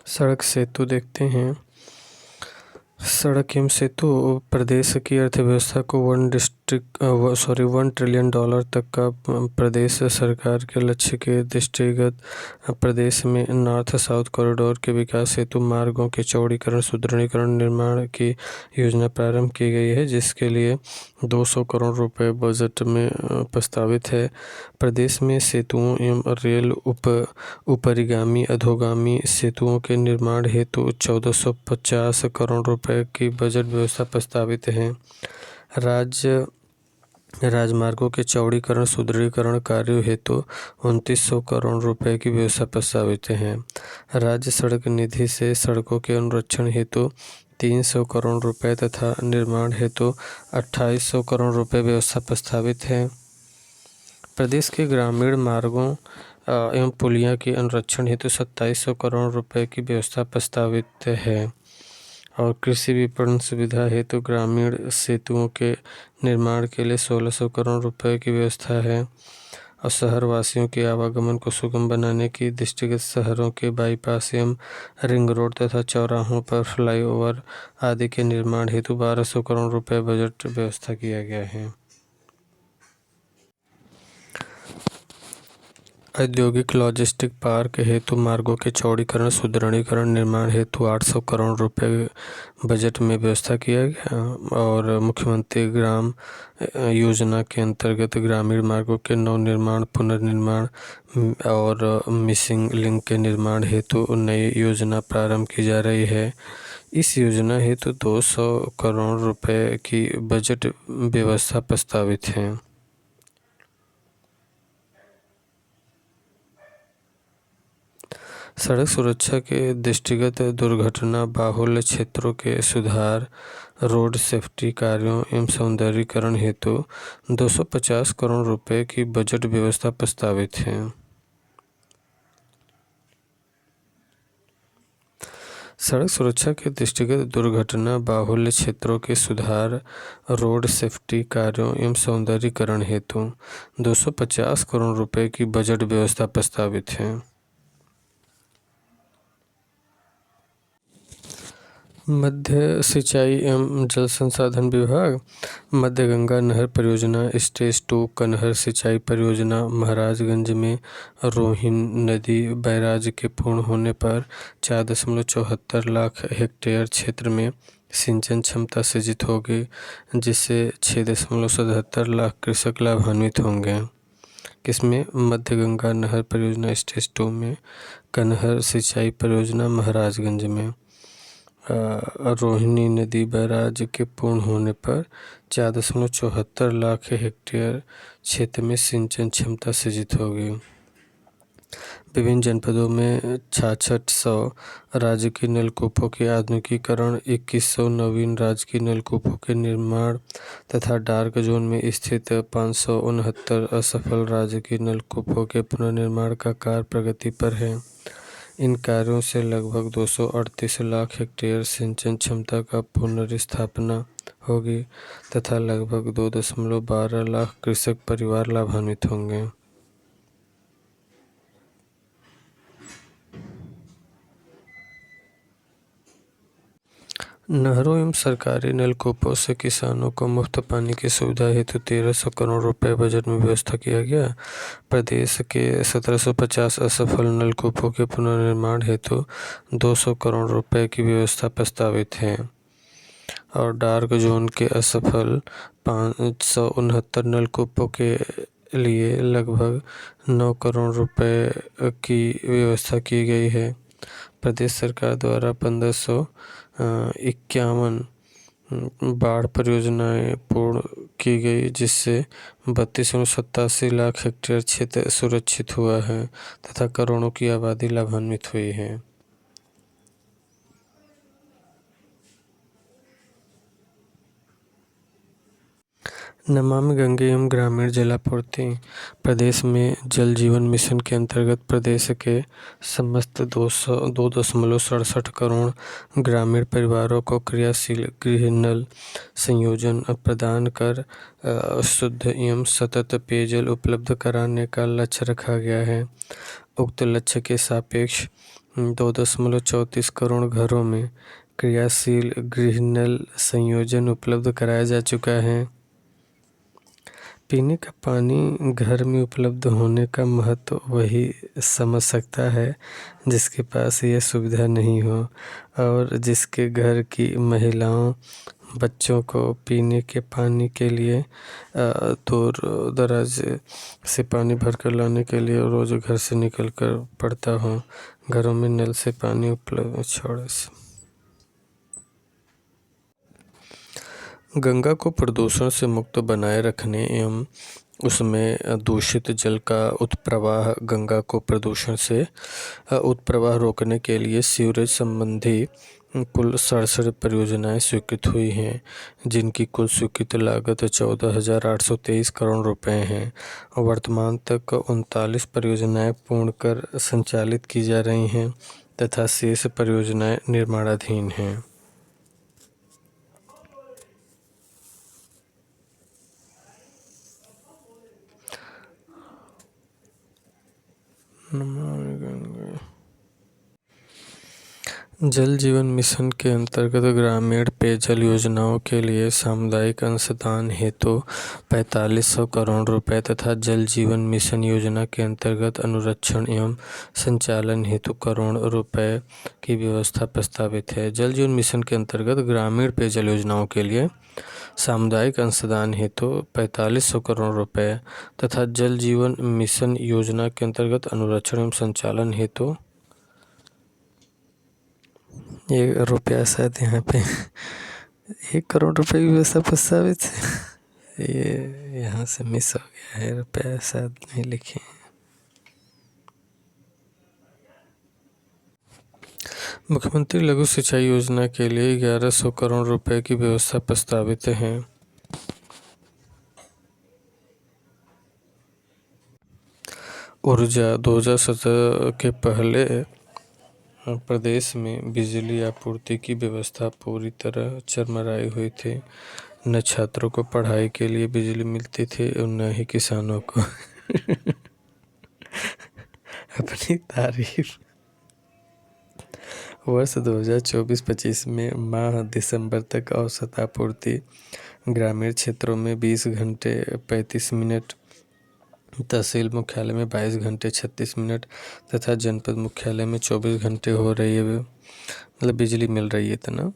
सड़क सेतु देखते हैं। सड़क एवं सेतु प्रदेश की अर्थव्यवस्था को $1 ट्रिलियन तक का प्रदेश सरकार के लक्ष्य के दृष्टिगत प्रदेश में नॉर्थ साउथ कॉरिडोर के विकास हेतु मार्गों के चौड़ीकरण सुदृढ़ीकरण निर्माण की योजना प्रारंभ की गई है, जिसके लिए 200 करोड़ रुपए बजट में प्रस्तावित है। प्रदेश में सेतुओं एवं रेल उपरिगामी अधोगामी सेतुओं के निर्माण हेतु 1450 करोड़ रुपए की बजट व्यवस्था प्रस्तावित है। राज्य राजमार्गों के चौड़ीकरण सुदृढ़ीकरण कार्यों हेतु 2900 करोड़ रुपए की व्यवस्था प्रस्तावित है। राज्य सड़क निधि से सड़कों के अनुरक्षण हेतु 300 करोड़ रुपए तथा निर्माण हेतु 2800 करोड़ रुपए व्यवस्था प्रस्तावित है। प्रदेश के ग्रामीण मार्गों एवं पुलिया के अनुरक्षण हेतु 2700 करोड़ रुपए की व्यवस्था प्रस्तावित है और कृषि विपणन सुविधा हेतु ग्रामीण सेतुओं के निर्माण के लिए 1600 करोड़ रुपए की व्यवस्था है और शहर वासियों के आवागमन को सुगम बनाने की दृष्टिगत शहरों के बाईपास एवं रिंग रोड तथा चौराहों पर फ्लाईओवर आदि के निर्माण हेतु 1200 करोड़ रुपए बजट व्यवस्था किया गया है। औद्योगिक लॉजिस्टिक पार्क हेतु मार्गों के चौड़ीकरण सुदृढ़ीकरण निर्माण हेतु 800 करोड़ रुपए बजट में व्यवस्था किया गया। और मुख्यमंत्री ग्राम योजना के अंतर्गत ग्रामीण मार्गों के नवनिर्माण पुनर्निर्माण और मिसिंग लिंक के निर्माण हेतु नई योजना प्रारंभ की जा रही है। इस योजना हेतु 200 करोड़ रुपए की बजट व्यवस्था प्रस्तावित है। सड़क सुरक्षा के दृष्टिगत दुर्घटना बाहुल्य क्षेत्रों के सुधार, रोड सेफ्टी कार्यों एवं सौंदर्यीकरण हेतु 250 करोड़ रुपए की बजट व्यवस्था प्रस्तावित है। सड़क सुरक्षा के दृष्टिगत दुर्घटना बाहुल्य क्षेत्रों के सुधार, रोड सेफ्टी कार्यों एवं सौंदर्यीकरण हेतु 250 करोड़ रुपए की बजट व्यवस्था प्रस्तावित है। मध्य सिंचाई एवं जल संसाधन विभाग मध्य गंगा नहर परियोजना स्टेज 2 कनहर सिंचाई परियोजना महाराजगंज में रोहिणी नदी बैराज के पूर्ण होने पर 4.74 लाख हेक्टेयर क्षेत्र में सिंचन क्षमता सृजित होगी, जिससे 6.77 लाख कृषक लाभान्वित होंगे। किसमें? मध्य गंगा नहर परियोजना स्टेज 2 में कनहर सिंचाई परियोजना महाराजगंज में रोहिणी नदी बैराज के पूर्ण होने पर 4.74 लाख हेक्टेयर क्षेत्र में सिंचन क्षमता सृजित होगी। विभिन्न जनपदों में 6600 राजकीय नलकूपों के आधुनिकीकरण, 2100 नवीन राजकीय नलकूपों के निर्माण तथा डार्क जोन में स्थित 569 असफल राजकीय नलकूपों के पुनर्निर्माण का कार्य प्रगति पर है। इन कार्यों से लगभग 238 लाख हेक्टेयर सिंचन क्षमता का पुनर्स्थापना होगी तथा लगभग 2.12 लाख कृषक परिवार लाभान्वित होंगे। नहरों एवं सरकारी नलकूपों से किसानों को मुफ्त पानी की सुविधा हेतु 1300 करोड़ रुपए बजट में व्यवस्था किया गया। प्रदेश के 1750 असफल नलकूपों के पुनर्निर्माण हेतु 200 करोड़ रुपए की व्यवस्था प्रस्तावित है और डार्क जोन के असफल 569 नलकूपों के लिए लगभग 9 करोड़ रुपए की व्यवस्था की गई है। प्रदेश सरकार द्वारा 1551 बाढ़ परियोजनाएं पूर्ण की गई, जिससे 3287 लाख हेक्टेयर क्षेत्र सुरक्षित हुआ है तथा करोड़ों की आबादी लाभान्वित हुई है। नमामि गंगे एवं ग्रामीण जलापूर्ति प्रदेश में जल जीवन मिशन के अंतर्गत प्रदेश के समस्त 2.67 करोड़ ग्रामीण परिवारों को क्रियाशील गृह नल संयोजन प्रदान कर शुद्ध एवं सतत पेयजल उपलब्ध कराने का लक्ष्य रखा गया है। उक्त लक्ष्य के सापेक्ष 2.34 करोड़ घरों में क्रियाशील गृह नल संयोजन उपलब्ध कराया जा चुका है। पीने का पानी घर में उपलब्ध होने का महत्व वही समझ सकता है जिसके पास यह सुविधा नहीं हो और जिसके घर की महिलाओं बच्चों को पीने के पानी के लिए दूर दराज से पानी भर कर लाने के लिए रोज़ घर से निकल कर पड़ता हो। घरों में नल से पानी उपलब्ध छोड़े से गंगा को प्रदूषण से मुक्त बनाए रखने एवं उसमें दूषित जल का उत्प्रवाह गंगा को प्रदूषण से उत्प्रवाह रोकने के लिए सीवरेज संबंधी कुल 67 परियोजनाएं स्वीकृत हुई हैं, जिनकी कुल स्वीकृत लागत 14,823 करोड़ रुपए हैं। वर्तमान तक 39 परियोजनाएं पूर्ण कर संचालित की जा रही हैं तथा शेष परियोजनाएं निर्माणाधीन हैं। जल जीवन मिशन के अंतर्गत ग्रामीण पेयजल योजनाओं के लिए सामुदायिक अंशदान हेतु 4500 करोड़ रुपए तथा जल जीवन मिशन योजना के अंतर्गत अनुरक्षण एवं संचालन हेतु करोड़ रुपए की व्यवस्था प्रस्तावित है। जल जीवन मिशन के अंतर्गत ग्रामीण पेयजल योजनाओं के लिए सामुदायिक अंशदान हेतु 4500 करोड़ रुपए तथा जल जीवन मिशन योजना के अंतर्गत अनुरक्षण एवं संचालन हेतु ये रुपया शायद यहाँ पे 1 करोड़ रुपए की व्यवस्था प्रस्तावित है। ये यहाँ से मिस हो गया है, रुपया शायद नहीं लिखे। मुख्यमंत्री लघु सिंचाई योजना के लिए 1100 करोड़ रुपए की व्यवस्था प्रस्तावित है। ऊर्जा 2017 के पहले प्रदेश में बिजली आपूर्ति की व्यवस्था पूरी तरह चरमराई हुई थी। न छात्रों को पढ़ाई के लिए बिजली मिलती थी और न ही किसानों को अपनी तारीफ। वर्ष 2024-25 में माह दिसंबर तक औसत आपूर्ति ग्रामीण क्षेत्रों में 20 घंटे 35 मिनट, तहसील मुख्यालय में 22 घंटे 36 मिनट तथा जनपद मुख्यालय में 24 घंटे हो रही है, मतलब बिजली मिल रही है इतना।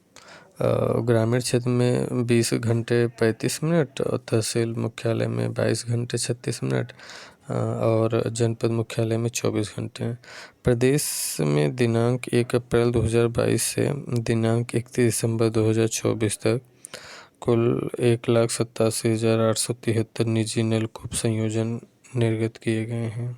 ग्रामीण क्षेत्र में 20 घंटे 35 मिनट और तहसील मुख्यालय में 22 घंटे 36 मिनट और जनपद मुख्यालय में 24 घंटे। प्रदेश में दिनांक 1 अप्रैल 2022 से दिनांक 31 दिसंबर 2024 तक कुल 1,87,873 निजी नलकूप संयोजन निर्गत किए गए हैं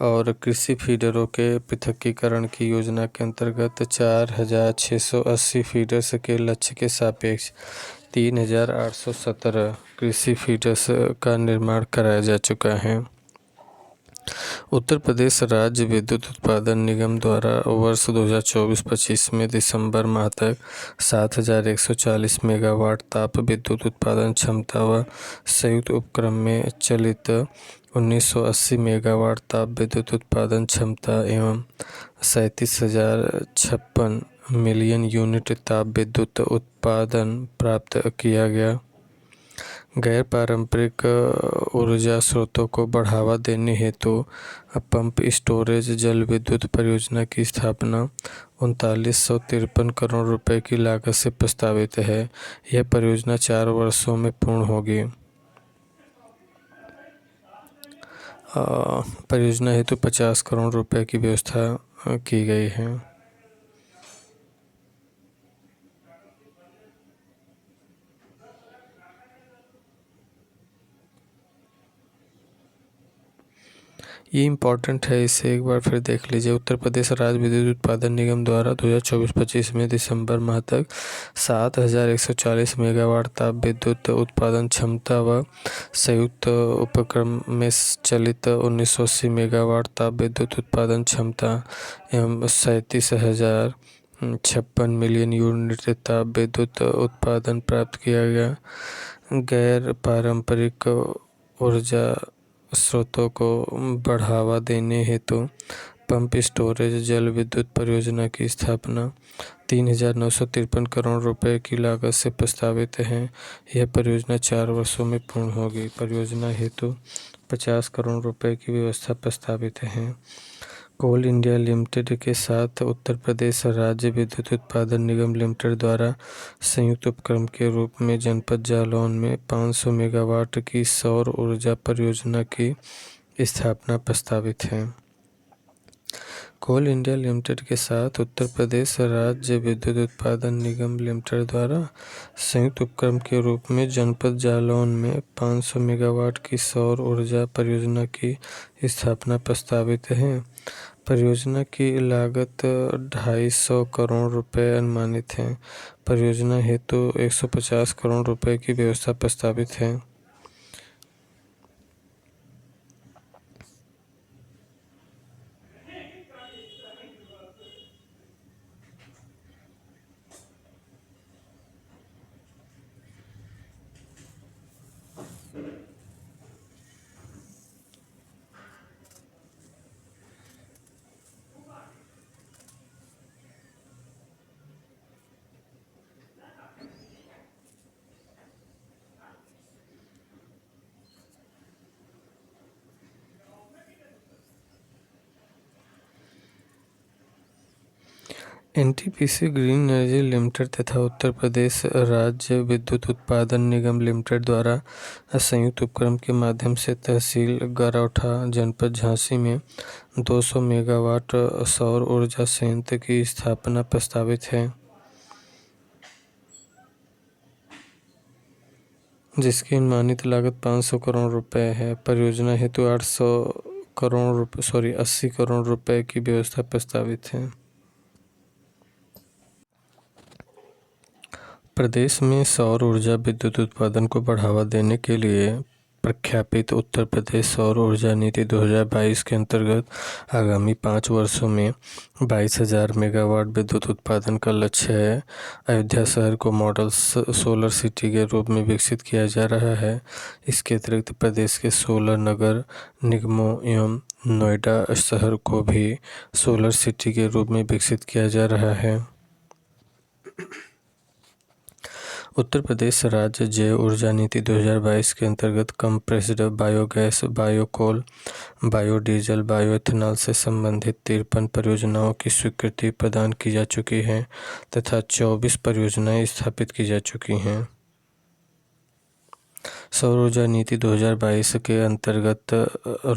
और कृषि फीडरों के पृथकीकरण की योजना के अंतर्गत 4,680 फीडर्स के लक्ष्य के सापेक्ष 3,817 कृषि फीडर्स का निर्माण कराया जा चुका है। उत्तर प्रदेश राज्य विद्युत उत्पादन निगम द्वारा वर्ष 2024-25 में दिसंबर माह तक 7,140 मेगावाट ताप विद्युत उत्पादन क्षमता व संयुक्त उपक्रम में चलित 1,980 मेगावाट ताप विद्युत उत्पादन क्षमता एवं 37,056 मिलियन यूनिट ताप विद्युत उत्पादन प्राप्त किया गया। गैर पारंपरिक ऊर्जा स्रोतों को बढ़ावा देने हेतु पंप स्टोरेज जल विद्युत परियोजना की स्थापना 3953 करोड़ रुपए की लागत से प्रस्तावित है। यह परियोजना 4 वर्षों में पूर्ण होगी। परियोजना हेतु 50 करोड़ रुपए की व्यवस्था की गई है। ये इम्पोर्टेंट है, इसे एक बार फिर देख लीजिए। उत्तर प्रदेश राज्य विद्युत उत्पादन निगम द्वारा 2024-25 में दिसंबर माह तक 7,140 मेगावाट ताप विद्युत उत्पादन क्षमता व संयुक्त उपक्रम में चलित 1,980 मेगावाट ताप विद्युत उत्पादन क्षमता एवं 37,056 मिलियन यूनिट ताप विद्युत उत्पादन प्राप्त किया गया। गैर पारंपरिक ऊर्जा स्रोतों को बढ़ावा देने हेतु पंप स्टोरेज जल विद्युत परियोजना की स्थापना 3,953 करोड़ रुपए की लागत से प्रस्तावित है। यह परियोजना 4 वर्षों में पूर्ण होगी। परियोजना हेतु 50 करोड़ रुपए की व्यवस्था प्रस्तावित है। कोल इंडिया लिमिटेड के साथ उत्तर प्रदेश राज्य विद्युत उत्पादन निगम लिमिटेड द्वारा संयुक्त उपक्रम के रूप में जनपद जालौन में 500 मेगावाट की सौर ऊर्जा परियोजना की स्थापना प्रस्तावित है। कोल इंडिया लिमिटेड के साथ उत्तर प्रदेश राज्य विद्युत उत्पादन निगम लिमिटेड द्वारा संयुक्त उपक्रम के रूप में जनपद जालौन में 500 मेगावाट की सौर ऊर्जा परियोजना की स्थापना प्रस्तावित है। परियोजना की लागत 250 करोड़ रुपए अनुमानित है। परियोजना हेतु 150 करोड़ रुपए की व्यवस्था प्रस्तावित है। एनटीपीसी ग्रीन एनर्जी लिमिटेड तथा उत्तर प्रदेश राज्य विद्युत उत्पादन निगम लिमिटेड द्वारा संयुक्त उपक्रम के माध्यम से तहसील गरौठा जनपद झांसी में 200 मेगावाट सौर ऊर्जा संयंत्र की स्थापना प्रस्तावित है, जिसकी अनुमानित लागत 500 करोड़ रुपए है। परियोजना हेतु 80 करोड़ रुपए की व्यवस्था प्रस्तावित है। प्रदेश में सौर ऊर्जा विद्युत उत्पादन को बढ़ावा देने के लिए प्रख्यापित उत्तर प्रदेश सौर ऊर्जा नीति 2022 के अंतर्गत आगामी 5 वर्षों में 22,000 मेगावाट विद्युत उत्पादन का लक्ष्य है। अयोध्या शहर को मॉडल सोलर सिटी के रूप में विकसित किया जा रहा है। इसके अतिरिक्त प्रदेश के 16 नगर निगमों एवं नोएडा शहर को भी सोलर सिटी के रूप में विकसित किया जा रहा है। उत्तर प्रदेश राज्य जैव ऊर्जा नीति 2022 के अंतर्गत compressed biogas, biocoal, biodiesel, bioethanol से संबंधित 53 परियोजनाओं की स्वीकृति प्रदान की जा चुकी है तथा 24 परियोजनाएं स्थापित की जा चुकी हैं। सौर ऊर्जा नीति 2022 के अंतर्गत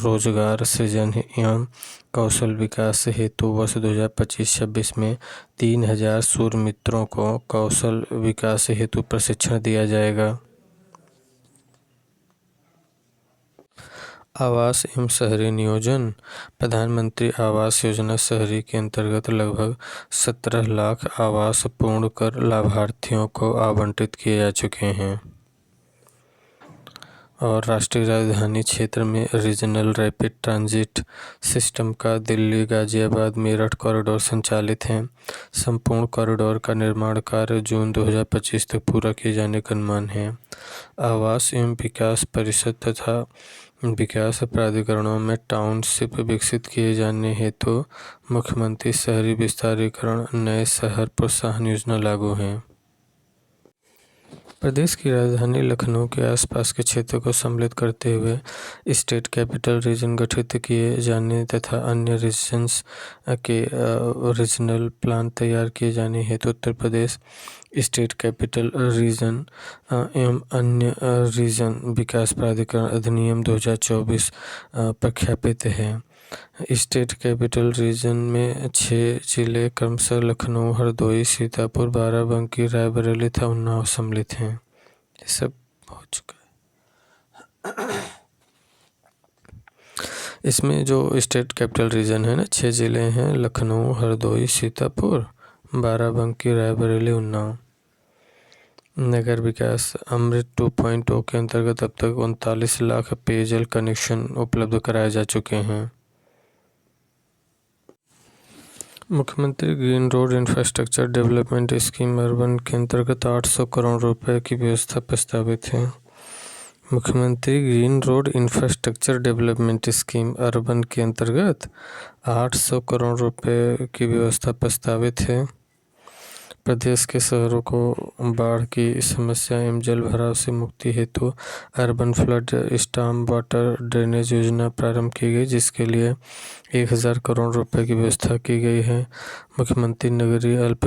रोजगार सृजन एवं कौशल विकास हेतु वर्ष 2025-26 में 3,000 सूर्य मित्रों को कौशल विकास हेतु प्रशिक्षण दिया जाएगा। आवास एवं शहरी नियोजन। प्रधानमंत्री आवास योजना शहरी के अंतर्गत लगभग 17 लाख आवास पूर्ण कर लाभार्थियों को आवंटित किए जा चुके हैं और राष्ट्रीय राजधानी क्षेत्र में रीजनल रैपिड ट्रांजिट सिस्टम का दिल्ली, गाजियाबाद, मेरठ कॉरिडोर संचालित है। संपूर्ण कॉरिडोर का निर्माण कार्य जून 2025 तक पूरा किए जाने का अनुमान है। आवास एवं विकास परिषद तथा विकास प्राधिकरणों में टाउनशिप विकसित किए जाने हेतु मुख्यमंत्री शहरी विस्तारीकरण नए शहर प्रोत्साहन योजना लागू है। प्रदेश की राजधानी लखनऊ के आसपास के क्षेत्र को सम्मिलित करते हुए स्टेट कैपिटल रीजन गठित किए जाने तथा अन्य रीजन्स के रीजनल प्लान तैयार किए जाने हेतु Uttar Pradesh state capital region एवं अन्य रीजन विकास प्राधिकरण अधिनियम 2024 प्रख्यापित है। स्टेट कैपिटल रीजन में 6 जिले क्रमशः लखनऊ, हरदोई, सीतापुर, बाराबंकी, रायबरेली तथा उन्नाव सम्मिलित हैं। ये सब हो चुका है। इसमें जो स्टेट कैपिटल रीजन है ना, 6 जिले हैं लखनऊ, हरदोई, सीतापुर, बाराबंकी, रायबरेली, उन्नाव। नगर विकास अमृत 2.0 के अंतर्गत अब तक 39 लाख पेयजल कनेक्शन उपलब्ध कराए जा चुके हैं। मुख्यमंत्री green road infrastructure development scheme urban के अंतर्गत 800 करोड़ रुपए की व्यवस्था प्रस्तावित है। मुख्यमंत्री green road infrastructure development scheme urban के अंतर्गत 800 करोड़ रुपए की व्यवस्था प्रस्तावित है। प्रदेश के शहरों को बाढ़ की समस्या एवं जल भराव से मुक्ति हेतु urban flood storm water drainage योजना प्रारंभ की गई, जिसके लिए 1,000 करोड़ रुपए की व्यवस्था की गई है। मुख्यमंत्री नगरीय अल्प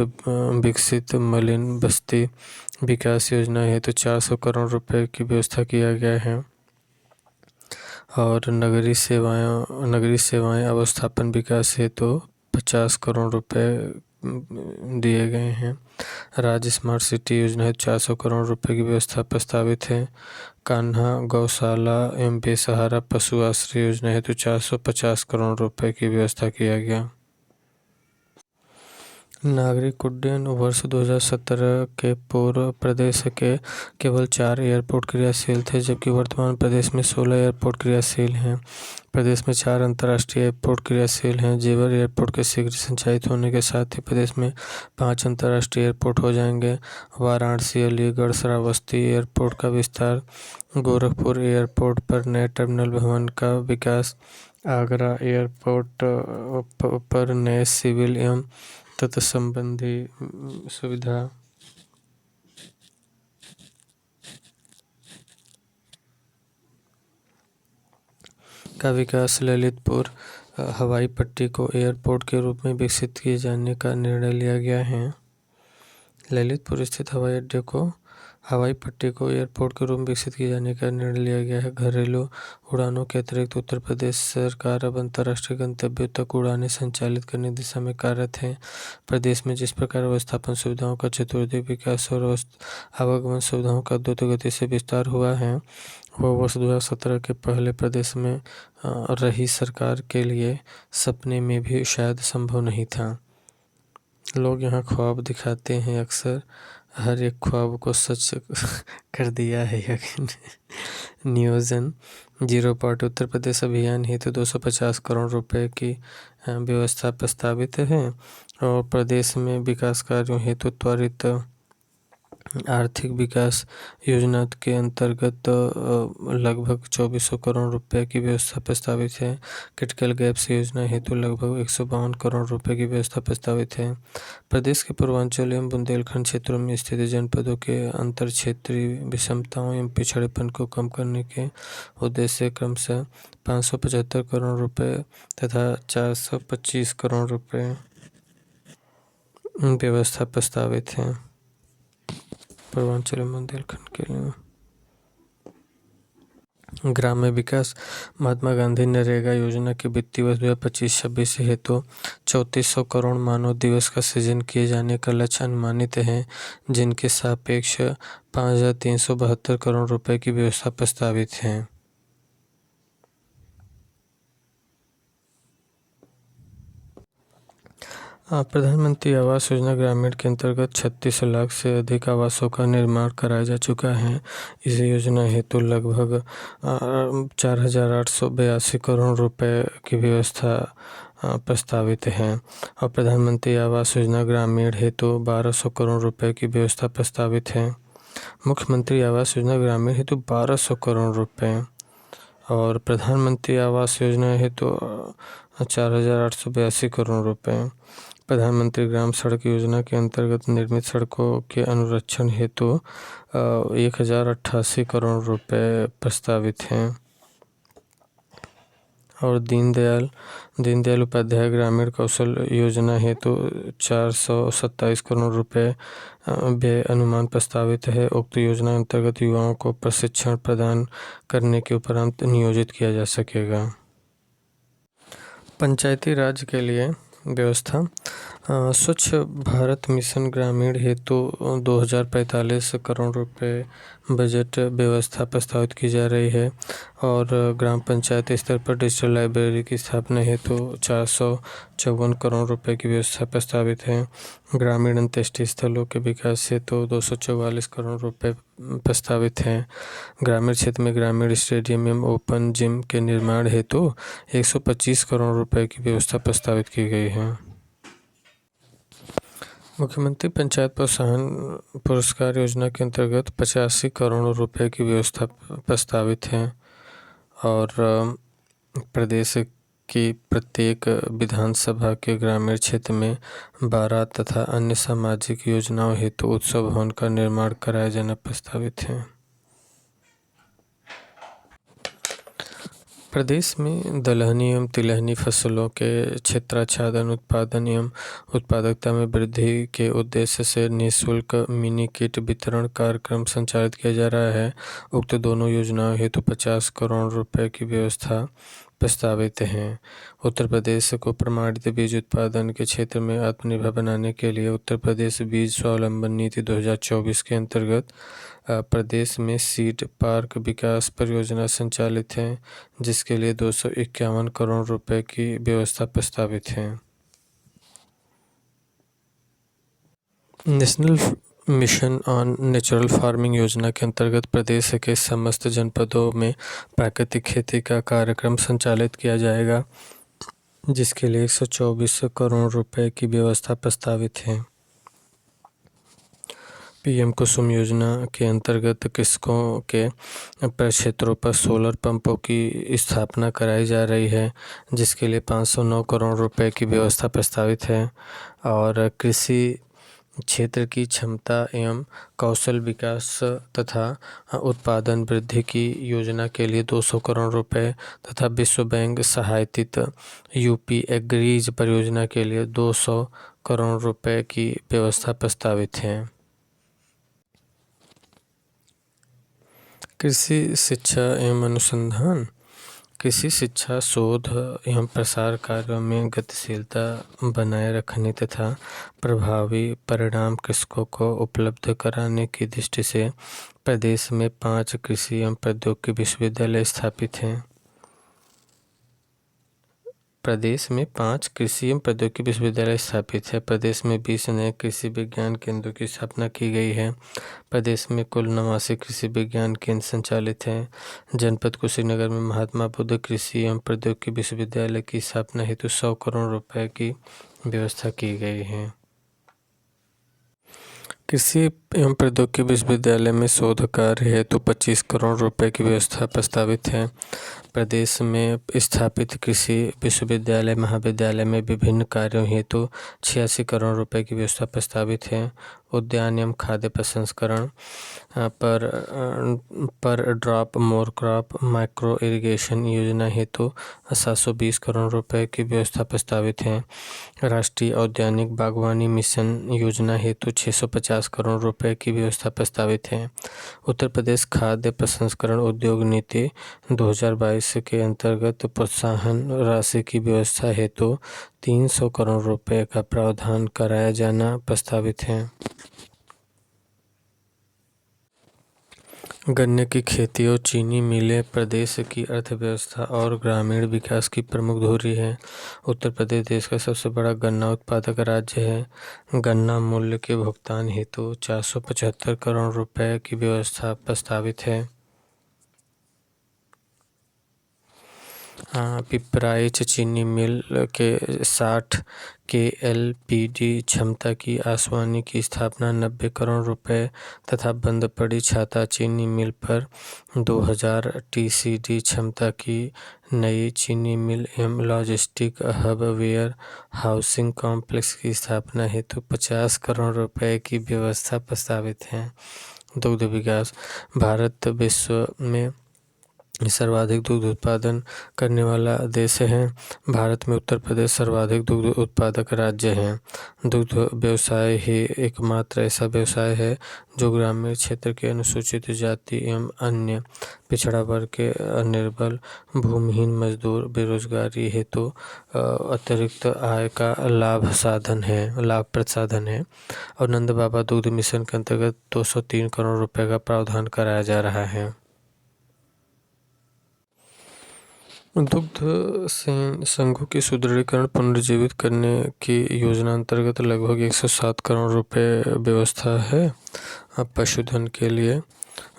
विकसित मलिन बस्ती विकास योजना हेतु 400 करोड़ रुपए की व्यवस्था किया गया है और नगरीय सेवाएं अवस्थापन विकास हेतु 50 करोड़ रुपए दिए गए हैं। राज्य स्मार्ट सिटी योजना हेतु 400 करोड़ रुपए की व्यवस्था प्रस्तावित है। कान्हा गौशाला एवं बेसहारा पशु आश्रय योजना हेतु 450 करोड़ रुपए की व्यवस्था किया गया। नागरिक उड्डयन वर्ष 2017 के पूर्व प्रदेश के केवल 4 एयरपोर्ट क्रियाशील थे, जबकि वर्तमान प्रदेश में 16 एयरपोर्ट क्रियाशील हैं। प्रदेश में 4 अंतर्राष्ट्रीय एयरपोर्ट क्रियाशील हैं। जेवर एयरपोर्ट के शीघ्र संचालित होने के साथ ही प्रदेश में 5 अंतर्राष्ट्रीय एयरपोर्ट हो जाएंगे। वाराणसी, अलीगढ़, श्रावस्ती एयरपोर्ट का विस्तार, गोरखपुर एयरपोर्ट पर नए टर्मिनल भवन का विकास, आगरा एयरपोर्ट पर नए सिविल एवं तथा संबंधी सुविधा का विकास, ललितपुर हवाई पट्टी को एयरपोर्ट के रूप में विकसित किए जाने का निर्णय लिया गया है। ललितपुर स्थित हवाई पट्टी को एयरपोर्ट के रूप में विकसित किए जाने का निर्णय लिया गया है। घरेलू उड़ानों के अतिरिक्त उत्तर प्रदेश सरकार अब अंतर्राष्ट्रीय गंतव्यों तक उड़ानें संचालित करने की दिशा में कार्यरत है। प्रदेश में जिस प्रकार अवस्थापन सुविधाओं का चतुर्दिक विकास और आवागमन सुविधाओं का द्रुत गति से विस्तार हुआ है, वह वर्ष 2017 के पहले प्रदेश में रही सरकार के लिए सपने में भी शायद संभव नहीं था। लोग यहाँ ख्वाब दिखाते हैं, अक्सर हर एक ख्वाब को सच कर दिया है यकीन। नियोजन 0 उत्तर प्रदेश अभियान हेतु 250 करोड़ रुपए की व्यवस्था प्रस्तावित है और प्रदेश में विकास कार्यों हेतु त्वरित आर्थिक विकास योजना के अंतर्गत लगभग 2400 करोड़ रुपए की व्यवस्था प्रस्तावित है। क्रिटिकल गैप्स योजना हेतु लगभग 152 करोड़ रुपए की व्यवस्था प्रस्तावित है। प्रदेश के पूर्वांचल एवं बुंदेलखंड क्षेत्रों में स्थित जनपदों के अंतर क्षेत्रीय विषमताओं एवं पिछड़ेपन को कम करने के उद्देश्य से क्रमशः 575 करोड़ रुपए तथा 425 करोड़ रुपए व्यवस्था प्रस्तावित है पूर्वांचल एवं बुंदेलखंड के लिए। ग्राम्य विकास महात्मा गांधी नरेगा योजना के वित्तीय वर्ष 2025-26 हेतु 3400 करोड़ मानव दिवस का सृजन किए जाने का लक्ष्य अनुमानित है, जिनके सापेक्ष 5372 करोड़ रुपए की व्यवस्था प्रस्तावित है। प्रधानमंत्री आवास योजना ग्रामीण के अंतर्गत 36 लाख से अधिक आवासों का निर्माण कराया जा चुका है। इस योजना हेतु लगभग 4882 करोड़ रुपए की व्यवस्था प्रस्तावित है और प्रधानमंत्री आवास योजना ग्रामीण हेतु 1200 करोड़ रुपए की व्यवस्था प्रस्तावित है। मुख्यमंत्री आवास योजना ग्रामीण हेतु 1200 करोड़ रुपए और प्रधानमंत्री आवास योजना हेतु 4882 करोड़ रुपए। प्रधानमंत्री ग्राम सड़क योजना के अंतर्गत निर्मित सड़कों के अनुरक्षण हेतु 1088 करोड़ रुपए प्रस्तावित हैं और दीनदयाल उपाध्याय ग्रामीण कौशल योजना हेतु 427 करोड़ रुपए व्यय अनुमान प्रस्तावित है। उक्त योजना अंतर्गत युवाओं को प्रशिक्षण प्रदान करने के उपरांत नियोजित किया जा सकेगा। पंचायती राज के लिए व्यवस्था स्वच्छ भारत मिशन ग्रामीण हेतु 2045 करोड़ रुपए बजट व्यवस्था प्रस्तावित की जा रही है और ग्राम पंचायत स्तर पर डिजिटल लाइब्रेरी की स्थापना हेतु 454 करोड़ रुपए की व्यवस्था प्रस्तावित है। ग्रामीण अंत्येष्टि स्थलों के विकास हेतु 244 करोड़ रुपए प्रस्तावित हैं। ग्रामीण क्षेत्र में ग्रामीण स्टेडियम एवं ओपन जिम के निर्माण हेतु 125 करोड़ रुपए की व्यवस्था प्रस्तावित की गई है। मुख्यमंत्री पंचायत प्रोत्साहन पुरस्कार योजना के अंतर्गत 85 करोड़ रुपए की व्यवस्था प्रस्तावित है और प्रदेश की प्रत्येक विधानसभा के ग्रामीण क्षेत्र में 12 तथा अन्य सामाजिक योजनाओं हेतु उत्सव भवन का निर्माण कराया जाना प्रस्तावित है। प्रदेश में दलहनी एवं तिलहनी फसलों के क्षेत्राच्छादन उत्पादन एवं उत्पादकता में वृद्धि के उद्देश्य से निःशुल्क मिनी किट वितरण कार्यक्रम संचालित किया जा रहा है। उक्त दोनों योजनाओं हेतु 50 करोड़ रुपए की व्यवस्था प्रस्तावित हैं। उत्तर प्रदेश को प्रमाणित बीज उत्पादन के क्षेत्र में आत्मनिर्भर बनाने के लिए उत्तर प्रदेश बीज स्वावलंबन नीति 2024 के अंतर्गत प्रदेश में सीड पार्क विकास परियोजना संचालित है, जिसके लिए 251 करोड़ रुपए की व्यवस्था प्रस्तावित है। National mission on natural farming योजना के अंतर्गत प्रदेश के समस्त जनपदों में प्राकृतिक खेती का कार्यक्रम संचालित किया जाएगा, जिसके लिए 124 करोड़ रुपए की व्यवस्था प्रस्तावित है। पीएम कुसुम योजना के अंतर्गत कृषकों के प्रक्षेत्रों पर सोलर पंपों की स्थापना कराई जा रही है, जिसके लिए 509 करोड़ रुपए की व्यवस्था प्रस्तावित है और कृषि क्षेत्र की क्षमता एवं कौशल विकास तथा उत्पादन वृद्धि की योजना के लिए 200 करोड़ रुपए तथा विश्व बैंक सहायतित यूपी एग्रीज परियोजना के लिए 200 करोड़ रुपए की व्यवस्था प्रस्तावित है। कृषि शिक्षा एवं अनुसंधान। कृषि शिक्षा शोध एवं प्रसार कार्यों में गतिशीलता बनाए रखने तथा प्रभावी परिणाम कृषकों को उपलब्ध कराने की दृष्टि से प्रदेश में 5 कृषि एवं प्रौद्योगिकी विश्वविद्यालय स्थापित हैं। प्रदेश में 5 कृषि एवं प्रौद्योगिकी विश्वविद्यालय स्थापित है। प्रदेश में 20 नए कृषि विज्ञान केंद्रों की स्थापना की गई है। प्रदेश में कुल 89 कृषि विज्ञान केंद्र संचालित हैं। जनपद कुशीनगर में महात्मा बुद्ध कृषि एवं प्रौद्योगिकी विश्वविद्यालय की स्थापना हेतु 100 करोड़ रुपए की व्यवस्था की गई है। कृषि एवं प्रौद्योगिकी विश्वविद्यालय में शोध कार्य हेतु 25 करोड़ रुपए की व्यवस्था प्रस्तावित है। प्रदेश में स्थापित कृषि विश्वविद्यालय महाविद्यालय में विभिन्न कार्यों हेतु 86 करोड़ रुपए की व्यवस्था प्रस्तावित है। उद्यान एवं खाद्य प्रसंस्करण पर drop more crop micro irrigation योजना हेतु 720 करोड़ रुपए की व्यवस्था प्रस्तावित है। राष्ट्रीय औद्यानिक बागवानी मिशन योजना हेतु 650 करोड़ रुपए की व्यवस्था प्रस्तावित है। उत्तर प्रदेश खाद्य प्रसंस्करण उद्योग नीति 2022 के अंतर्गत प्रोत्साहन राशि की व्यवस्था हेतु 300 करोड़ रुपए का प्रावधान कराया जाना प्रस्तावित है। गन्ने की खेती और चीनी मिलें प्रदेश की अर्थव्यवस्था और ग्रामीण विकास की प्रमुख धुरी है। उत्तर प्रदेश देश का सबसे बड़ा गन्ना उत्पादक राज्य है। गन्ना मूल्य के भुगतान हेतु 475 करोड़ रुपए की व्यवस्था प्रस्तावित है। पिपराइच चीनी मिल के 60 KLPD क्षमता की आसवानी की स्थापना 90 करोड़ रुपए तथा बंद पड़ी छाता चीनी मिल पर 2000 TCD क्षमता की नई चीनी मिल एवं logistic hub warehousing complex की स्थापना हेतु 50 करोड़ रुपए की व्यवस्था प्रस्तावित है। दुग्ध विकास। भारत विश्व में सर्वाधिक दुग्ध उत्पादन करने वाला देश है। भारत में उत्तर प्रदेश सर्वाधिक दुग्ध उत्पादक राज्य है। दुग्ध व्यवसाय ही एकमात्र ऐसा व्यवसाय है जो ग्रामीण क्षेत्र के अनुसूचित जाति एवं अन्य पिछड़ा वर्ग के निर्बल भूमिहीन मजदूर बेरोजगारी हेतु अतिरिक्त आय का लाभप्रद साधन है और नंद बाबा दुग्ध मिशन के अंतर्गत 203 करोड़ रुपए का प्रावधान कराया जा रहा है। दुग्ध संघों की सुदृढ़ीकरण पुनर्जीवित करने की योजना अंतर्गत लगभग 107 करोड़ रुपए व्यवस्था है। पशुधन के लिए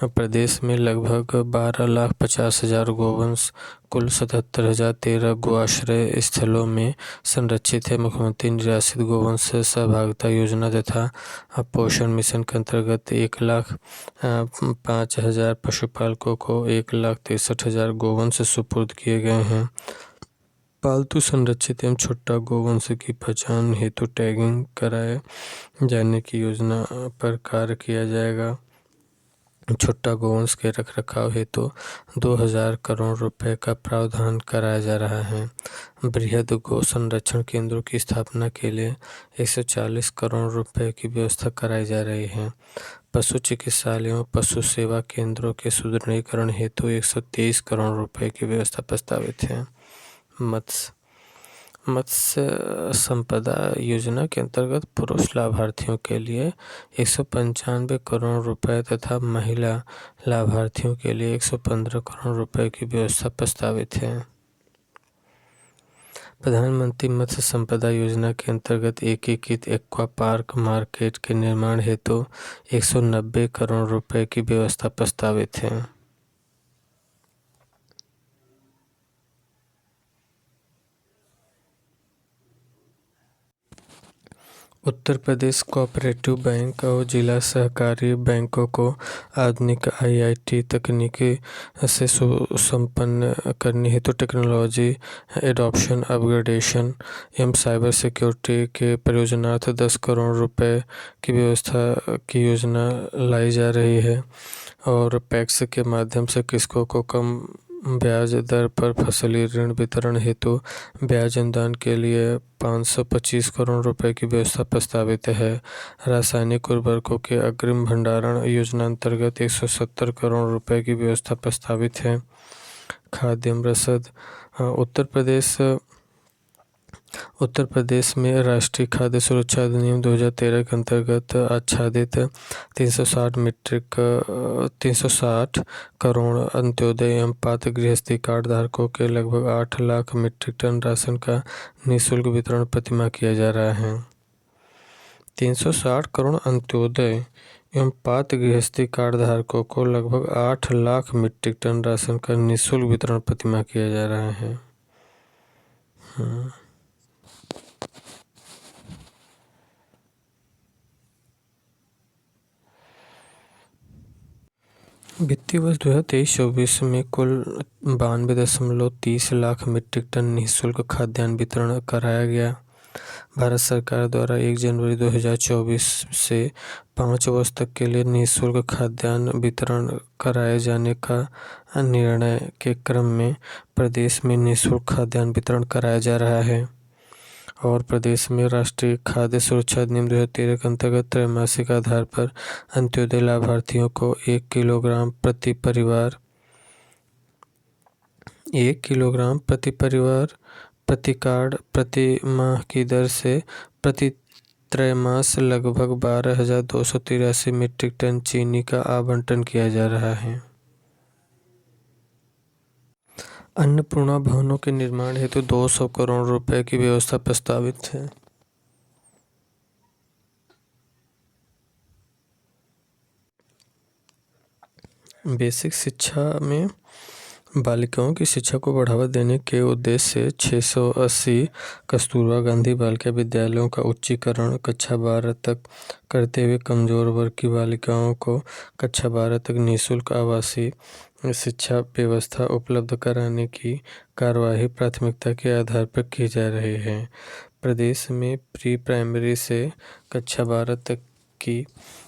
प्रदेश में लगभग 12,50,000 गोवंश कुल 77,013 गोआश्रय स्थलों में संरक्षित है। मुख्यमंत्री निराश्रित गोवंश सहभागिता योजना तथा पोषण मिशन के अंतर्गत 1,05,000 पशुपालकों को 1,63,000 गोवंश सुपुर्द किए गए हैं। पालतू संरक्षित एवं छुट्टा गोवंश की पहचान हेतु टैगिंग कराए जाने की योजना पर कार्य किया जाएगा। छुट्टा गोवंश के रखरखाव हेतु 2000 करोड़ रुपए का प्रावधान कराया जा रहा है। बृहद गो संरक्षण केंद्रों की स्थापना के लिए 140 करोड़ रुपए की व्यवस्था कराई जा रही है। पशु चिकित्सालयों पशु सेवा केंद्रों के सुदृढ़ीकरण हेतु 123 करोड़ रुपए की व्यवस्था प्रस्तावित है। मत्स्य संपदा योजना के अंतर्गत पुरुष लाभार्थियों के लिए 195 करोड़ रुपए तथा महिला लाभार्थियों के लिए 115 करोड़ रुपए की व्यवस्था प्रस्तावित है। प्रधानमंत्री मत्स्य संपदा योजना के अंतर्गत एकीकृत एक्वा पार्क मार्केट के निर्माण हेतु 190 करोड़ रुपए की व्यवस्था प्रस्तावित है। उत्तर प्रदेश कोऑपरेटिव बैंक और जिला सहकारी बैंकों को आधुनिक आईआईटी तकनीकी से सुसंपन्न करने हेतु टेक्नोलॉजी एडॉप्शन अपग्रेडेशन एवं साइबर सिक्योरिटी के परियोजनार्थ 10 करोड़ रुपए की व्यवस्था की योजना लाई जा रही है और पैक्स के माध्यम से कृषकों को कम ब्याज दर पर फसली ऋण वितरण हेतु ब्याज अनुदान के लिए 525 करोड़ रुपए की व्यवस्था प्रस्तावित है। रासायनिक उर्वरकों के अग्रिम भंडारण योजना अंतर्गत 170 करोड़ रुपए की व्यवस्था प्रस्तावित है। खाद्य एवं रसद उत्तर प्रदेश में राष्ट्रीय खाद्य सुरक्षा अधिनियम 2013 के अंतर्गत आच्छादित 360 करोड़ अंत्योदय एवं पात्र गृहस्थी कार्ड धारकों के लगभग 8 लाख मीट्रिक टन राशन का निःशुल्क वितरण प्रतिमाह किया जा रहा है। 360 करोड़ अंत्योदय एवं पात्र गृहस्थी कार्ड धारकों को लगभग 8 लाख मीट्रिक टन राशन का निःशुल्क वितरण प्रतिमाह किया जा रहा है। वित्तीय वर्ष 2023-24 में कुल 92.30 लाख मीट्रिक टन निःशुल्क खाद्यान्न वितरण कराया गया। भारत सरकार द्वारा 1 जनवरी 2024 से 5 वर्ष तक के लिए निःशुल्क खाद्यान्न वितरण कराए जाने का निर्णय के क्रम में प्रदेश में निःशुल्क खाद्यान्न वितरण कराया जा रहा है और प्रदेश में राष्ट्रीय खाद्य सुरक्षा अधिनियम 2013 के अंतर्गत त्रैमासिक आधार पर अंत्योदय लाभार्थियों को 1 किलोग्राम प्रति परिवार प्रति कार्ड प्रति माह की दर से प्रति त्रैमास लगभग 12,283 मीट्रिक टन चीनी का आवंटन किया जा रहा है। अन्नपूर्णा भवनों के निर्माण हेतु 200 करोड़ रुपए की व्यवस्था प्रस्तावित है। बेसिक शिक्षा में बालिकाओं की शिक्षा को बढ़ावा देने के उद्देश्य से 680 कस्तूरबा गांधी बालिका विद्यालयों का उच्चीकरण कक्षा 12 तक करते हुए कमजोर वर्ग की बालिकाओं को कक्षा 12 तक निःशुल्क आवासीय शिक्षा व्यवस्था उपलब्ध कराने की कार्यवाही प्राथमिकता के आधार पर की जा रही है। प्रदेश में प्री प्राइमरी से कक्षा 12 तक की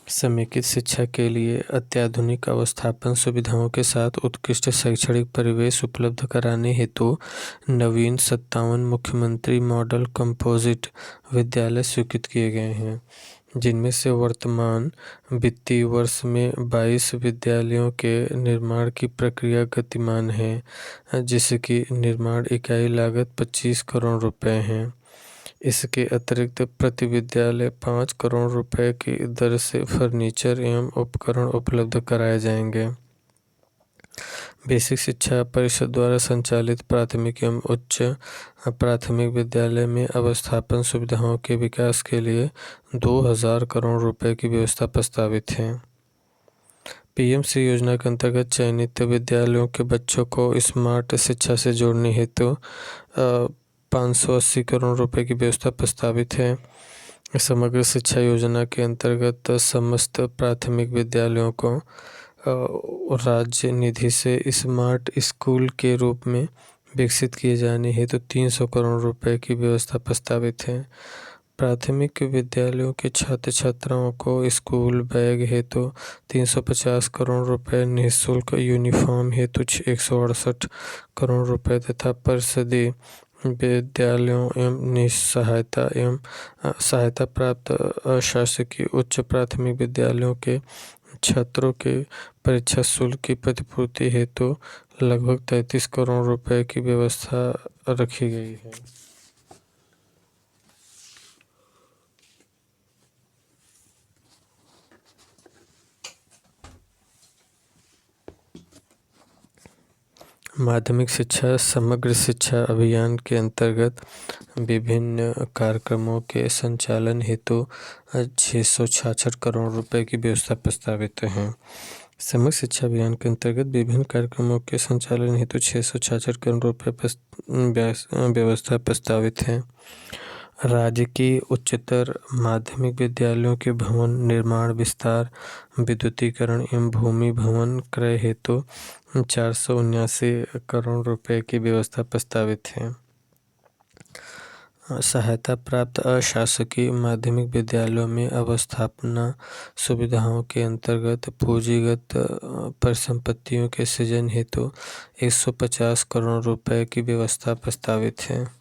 समेकित शिक्षा के लिए अत्याधुनिक अवस्थापन सुविधाओं के साथ उत्कृष्ट शैक्षणिक परिवेश उपलब्ध कराने हेतु नवीन 57 मुख्यमंत्री मॉडल कंपोजिट विद्यालय स्वीकृत किए गए हैं, जिनमें से वर्तमान वित्तीय वर्ष में 22 विद्यालयों के निर्माण की प्रक्रिया गतिमान है, जिसकी निर्माण इकाई लागत 25 करोड़ रुपए है। इसके अतिरिक्त प्रति विद्यालय 5 करोड़ रुपए की दर से फर्नीचर एवं उपकरण उपलब्ध कराए जाएंगे। बेसिक शिक्षा परिषद द्वारा संचालित प्राथमिक एवं उच्च प्राथमिक विद्यालय में अवस्थापन सुविधाओं के विकास के लिए 2000 करोड़ रुपए की व्यवस्था प्रस्तावित है। पीएमश्री योजना के अंतर्गत चयनित विद्यालयों के बच्चों को स्मार्ट शिक्षा से जोड़ने हेतु 580 करोड़ रुपए की व्यवस्था प्रस्तावित है। समग्र शिक्षा योजना के अंतर्गत समस्त प्राथमिक विद्यालयों को राज्य निधि से स्मार्ट स्कूल के रूप में विकसित किए जाने हेतु 300 करोड़ रुपए की व्यवस्था प्रस्तावित है। प्राथमिक विद्यालयों के छात्र छात्राओं को स्कूल बैग हेतु 350 करोड़ रुपए, निःशुल्क यूनिफॉर्म हेतु 168 करोड़ रुपए तथा परिषदीय विद्यालयों एवं सहायता प्राप्त अशासकीय उच्च प्राथमिक विद्यालयों के छात्रों के परीक्षा शुल्क की प्रतिपूर्ति हेतु लगभग 33 करोड़ रुपए की व्यवस्था रखी गई है। माध्यमिक शिक्षा समग्र शिक्षा अभियान के अंतर्गत विभिन्न कार्यक्रमों के संचालन हेतु 666 करोड़ रुपए की व्यवस्था प्रस्तावित है। समग्र शिक्षा अभियान के अंतर्गत विभिन्न कार्यक्रमों के संचालन हेतु 666 करोड़ रुपए व्यवस्था प्रस्तावित है। राज्य की उच्चतर माध्यमिक विद्यालयों के भवन निर्माण, विस्तार, विद्युतीकरण एवं भूमि भवन क्रय हेतु 479 करोड़ रुपए की व्यवस्था प्रस्तावित है। सहायता प्राप्त अशासकीय माध्यमिक विद्यालयों में अवस्थापना सुविधाओं के अंतर्गत पूंजीगत परिसंपत्तियों के सृजन हेतु 150 करोड़ रुपए की व्यवस्था प्रस्तावित है।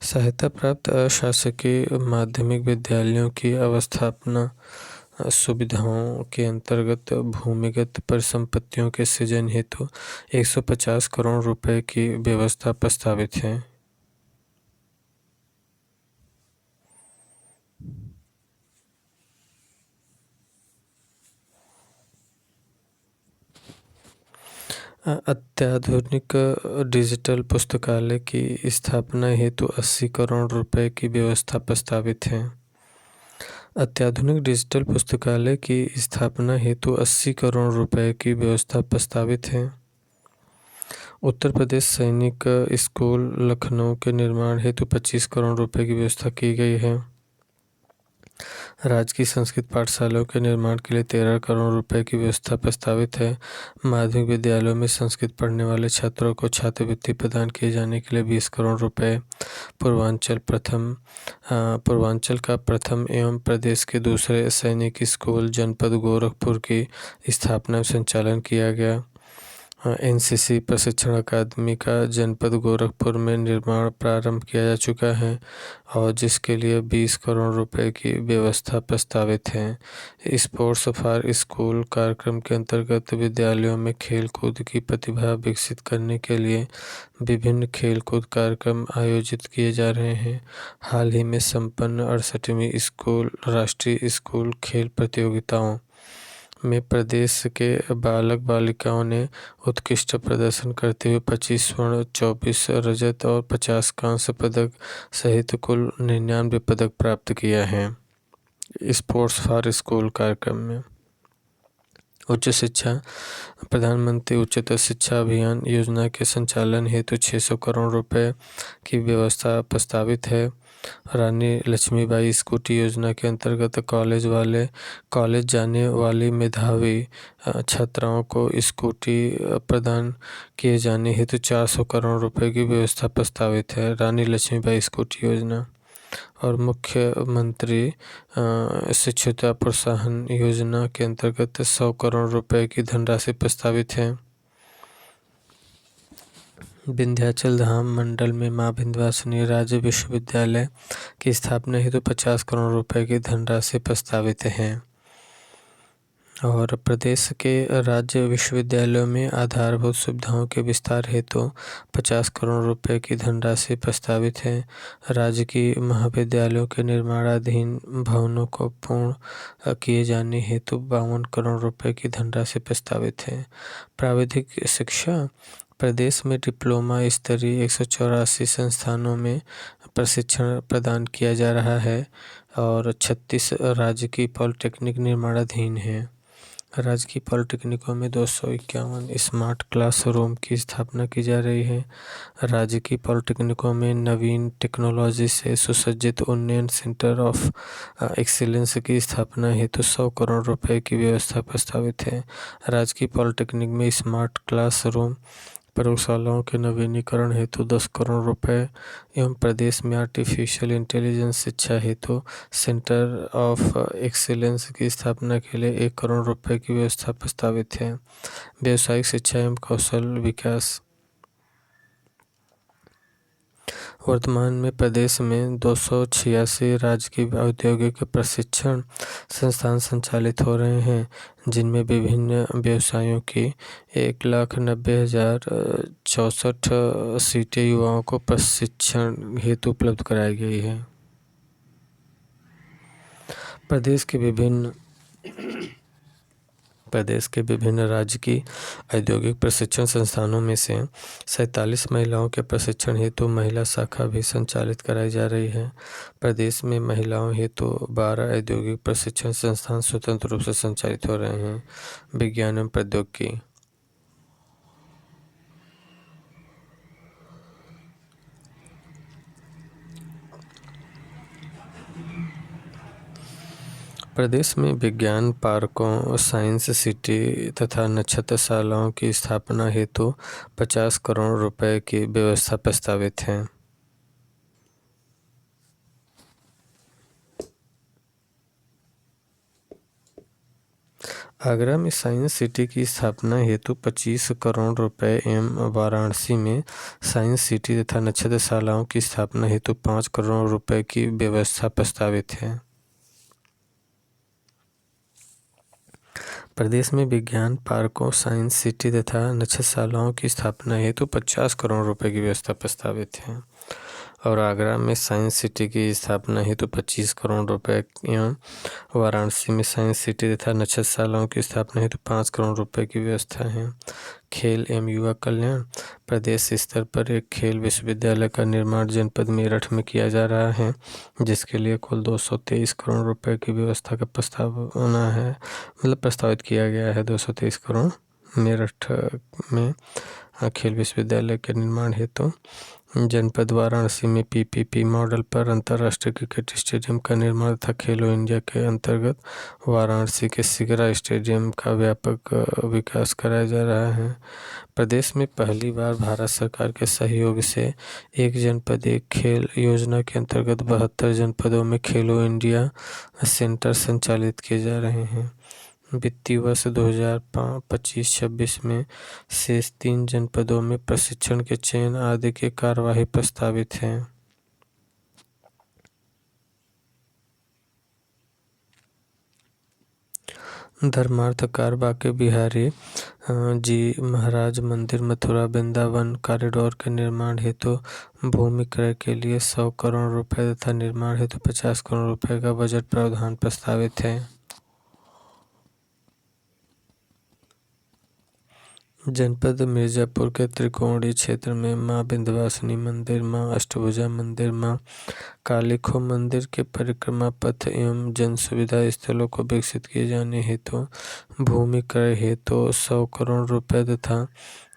सहायता प्राप्त अशासकीय माध्यमिक विद्यालयों की अवस्थापना सुविधाओं के अंतर्गत भूमिगत परिसंपत्तियों के सृजन हेतु 150 करोड़ रुपए की व्यवस्था प्रस्तावित है। अत्याधुनिक डिजिटल पुस्तकालय की स्थापना हेतु 80 करोड़ रुपए की व्यवस्था प्रस्तावित है। अत्याधुनिक डिजिटल पुस्तकालय की स्थापना हेतु 80 करोड़ रुपए की व्यवस्था प्रस्तावित है। उत्तर प्रदेश सैनिक स्कूल लखनऊ के निर्माण हेतु 25 करोड़ रुपए की व्यवस्था की गई है। राज्य की संस्कृत पाठशालाओं के निर्माण के लिए 13 करोड़ रुपए की व्यवस्था प्रस्तावित है। माध्यमिक विद्यालयों में संस्कृत पढ़ने वाले छात्रों को छात्रवृत्ति प्रदान किए जाने के लिए 20 करोड़ रुपए। पूर्वांचल का प्रथम एवं प्रदेश के दूसरे सैनिक स्कूल जनपद गोरखपुर की स्थापना और संचालन किया गया। एनसीसी प्रशिक्षण अकादमी का जनपद गोरखपुर में निर्माण प्रारंभ किया जा चुका है और जिसके लिए 20 करोड़ रुपए की व्यवस्था प्रस्तावित है। स्पोर्ट्स फॉर स्कूल कार्यक्रम के अंतर्गत विद्यालयों में खेलकूद की प्रतिभा विकसित करने के लिए विभिन्न खेलकूद कार्यक्रम आयोजित किए जा रहे हैं। हाल ही में संपन्न 68वीं स्कूल राष्ट्रीय स्कूल खेल प्रतियोगिताओं में प्रदेश के बालक बालिकाओं ने उत्कृष्ट प्रदर्शन करते हुए 25 स्वर्ण, 24 रजत और 50 कांस्य पदक सहित कुल 99 पदक प्राप्त किया है। स्पोर्ट्स फॉर स्कूल कार्यक्रम में उच्च शिक्षा प्रधानमंत्री उच्चतर शिक्षा अभियान योजना के संचालन हेतु 600 करोड़ रुपए की व्यवस्था प्रस्तावित है। रानी लक्ष्मीबाई स्कूटी योजना के अंतर्गत कॉलेज जाने वाली मेधावी छात्राओं को स्कूटी प्रदान किए जाने हेतु 400 करोड़ रुपए की व्यवस्था प्रस्तावित है। रानी लक्ष्मीबाई स्कूटी योजना और मुख्यमंत्री शिक्षुता प्रोत्साहन योजना के अंतर्गत 100 करोड़ रुपए की धनराशि प्रस्तावित है। विंध्याचल धाम मंडल में मां विंध्यवासिनी राज्य विश्वविद्यालय की स्थापना हेतु 50 करोड़ रुपए की धनराशि प्रस्तावित है। और प्रदेश के राज्य विश्वविद्यालयों में आधारभूत सुविधाओं के विस्तार हेतु 50 करोड़ रुपए की धनराशि प्रस्तावित है। राज्य की महाविद्यालयों के निर्माणाधीन भवनों को पूर्ण किए जाने हेतु 52 करोड़ रुपए की धनराशि प्रस्तावित है। प्राविधिक शिक्षा प्रदेश में डिप्लोमा स्तरीय 184 संस्थानों में प्रशिक्षण प्रदान किया जा रहा है और 36 राज्य की पॉलिटेक्निक निर्माणाधीन है। राज्य की पॉलिटेक्निकों में 251 स्मार्ट क्लासरूम की स्थापना की जा रही है। राज्य की पॉलिटेक्निकों में नवीन टेक्नोलॉजी से सुसज्जित उन्नयन सेंटर ऑफ एक्सीलेंस की स्थापना हेतु 100 करोड़ रुपए की व्यवस्था प्रस्तावित है। राज्य की पॉलिटेक्निक में स्मार्ट क्लासरूम प्रयोगशालाओं के नवीनीकरण हेतु 10 करोड़ रुपए एवं प्रदेश में आर्टिफिशियल इंटेलिजेंस शिक्षा हेतु सेंटर ऑफ एक्सीलेंस की स्थापना के लिए 1 करोड़ रुपए की व्यवस्था प्रस्तावित है। व्यावसायिक शिक्षा एवं कौशल विकास वर्तमान में प्रदेश में 286 राज्य की औद्योगिक प्रशिक्षण संस्थान संचालित हो रहे हैं, जिनमें विभिन्न व्यवसायों की 1,90,064 सीटें युवाओं को प्रशिक्षण हेतु उपलब्ध कराई गई है। प्रदेश के विभिन्न राज्य की औद्योगिक प्रशिक्षण संस्थानों में से 47 महिलाओं के प्रशिक्षण हेतु महिला शाखा भी संचालित कराई जा रही है। प्रदेश में महिलाओं हेतु 12 औद्योगिक प्रशिक्षण संस्थान स्वतंत्र रूप से संचालित हो रहे हैं। विज्ञान एवं प्रौद्योगिकी प्रदेश में विज्ञान पार्कों, साइंस सिटी तथा नक्षत्रशालाओं की स्थापना हेतु 50 करोड़ रुपए की व्यवस्था प्रस्तावित है। आगरा में साइंस सिटी की स्थापना हेतु 25 करोड़ रुपए एवं वाराणसी में साइंस सिटी तथा नक्षत्रशालाओं की स्थापना हेतु 5 करोड़ रुपए की व्यवस्था प्रस्तावित है। प्रदेश में विज्ञान पार्कों, साइंस सिटी तथा नक्षत्रशालाओं की स्थापना हेतु 50 करोड़ रुपए की व्यवस्था प्रस्तावित है। और आगरा में साइंस सिटी की स्थापना हेतु 25 करोड़ रुपए एवं वाराणसी में साइंस सिटी तथा नक्षत्रशालाओं की स्थापना हेतु 5 करोड़ रुपए की व्यवस्था है। खेल एवं युवा कल्याण। प्रदेश स्तर पर एक खेल विश्वविद्यालय का निर्माण जनपद मेरठ में किया जा रहा है, जिसके लिए कुल 223 करोड़ रुपए की व्यवस्था का प्रस्तावित किया गया है। 223 करोड़ मेरठ में खेल विश्वविद्यालय के निर्माण हेतु। जनपद वाराणसी में पीपीपी मॉडल पर अंतर्राष्ट्रीय क्रिकेट स्टेडियम का निर्माण तथा खेलो इंडिया के अंतर्गत वाराणसी के सिगरा स्टेडियम का व्यापक विकास कराया जा रहा है। प्रदेश में पहली बार भारत सरकार के सहयोग से एक जनपद एक खेल योजना के अंतर्गत 72 जनपदों में खेलो इंडिया सेंटर संचालित किए जा रहे हैं। वित्तीय वर्ष 2025-26 में शेष 3 जनपदों में प्रशिक्षण के चयन आदि की कार्यवाही प्रस्तावित है। धर्मार्थकार बांके बिहारी जी महाराज मंदिर मथुरा वृंदावन कॉरिडोर के निर्माण हेतु भूमि क्रय के लिए 100 करोड़ रुपए तथा निर्माण हेतु 50 करोड़ रुपए का बजट प्रावधान प्रस्तावित है। जनपद मिर्जापुर के त्रिकोणीय क्षेत्र में मां विंध्यवासिनी मंदिर, मां अष्टभुजा मंदिर, मां कालीखो मंदिर के परिक्रमा पथ एवं जन सुविधा स्थलों को विकसित किए जाने हेतु भूमि क्रय हेतु 100 करोड़ रुपए तथा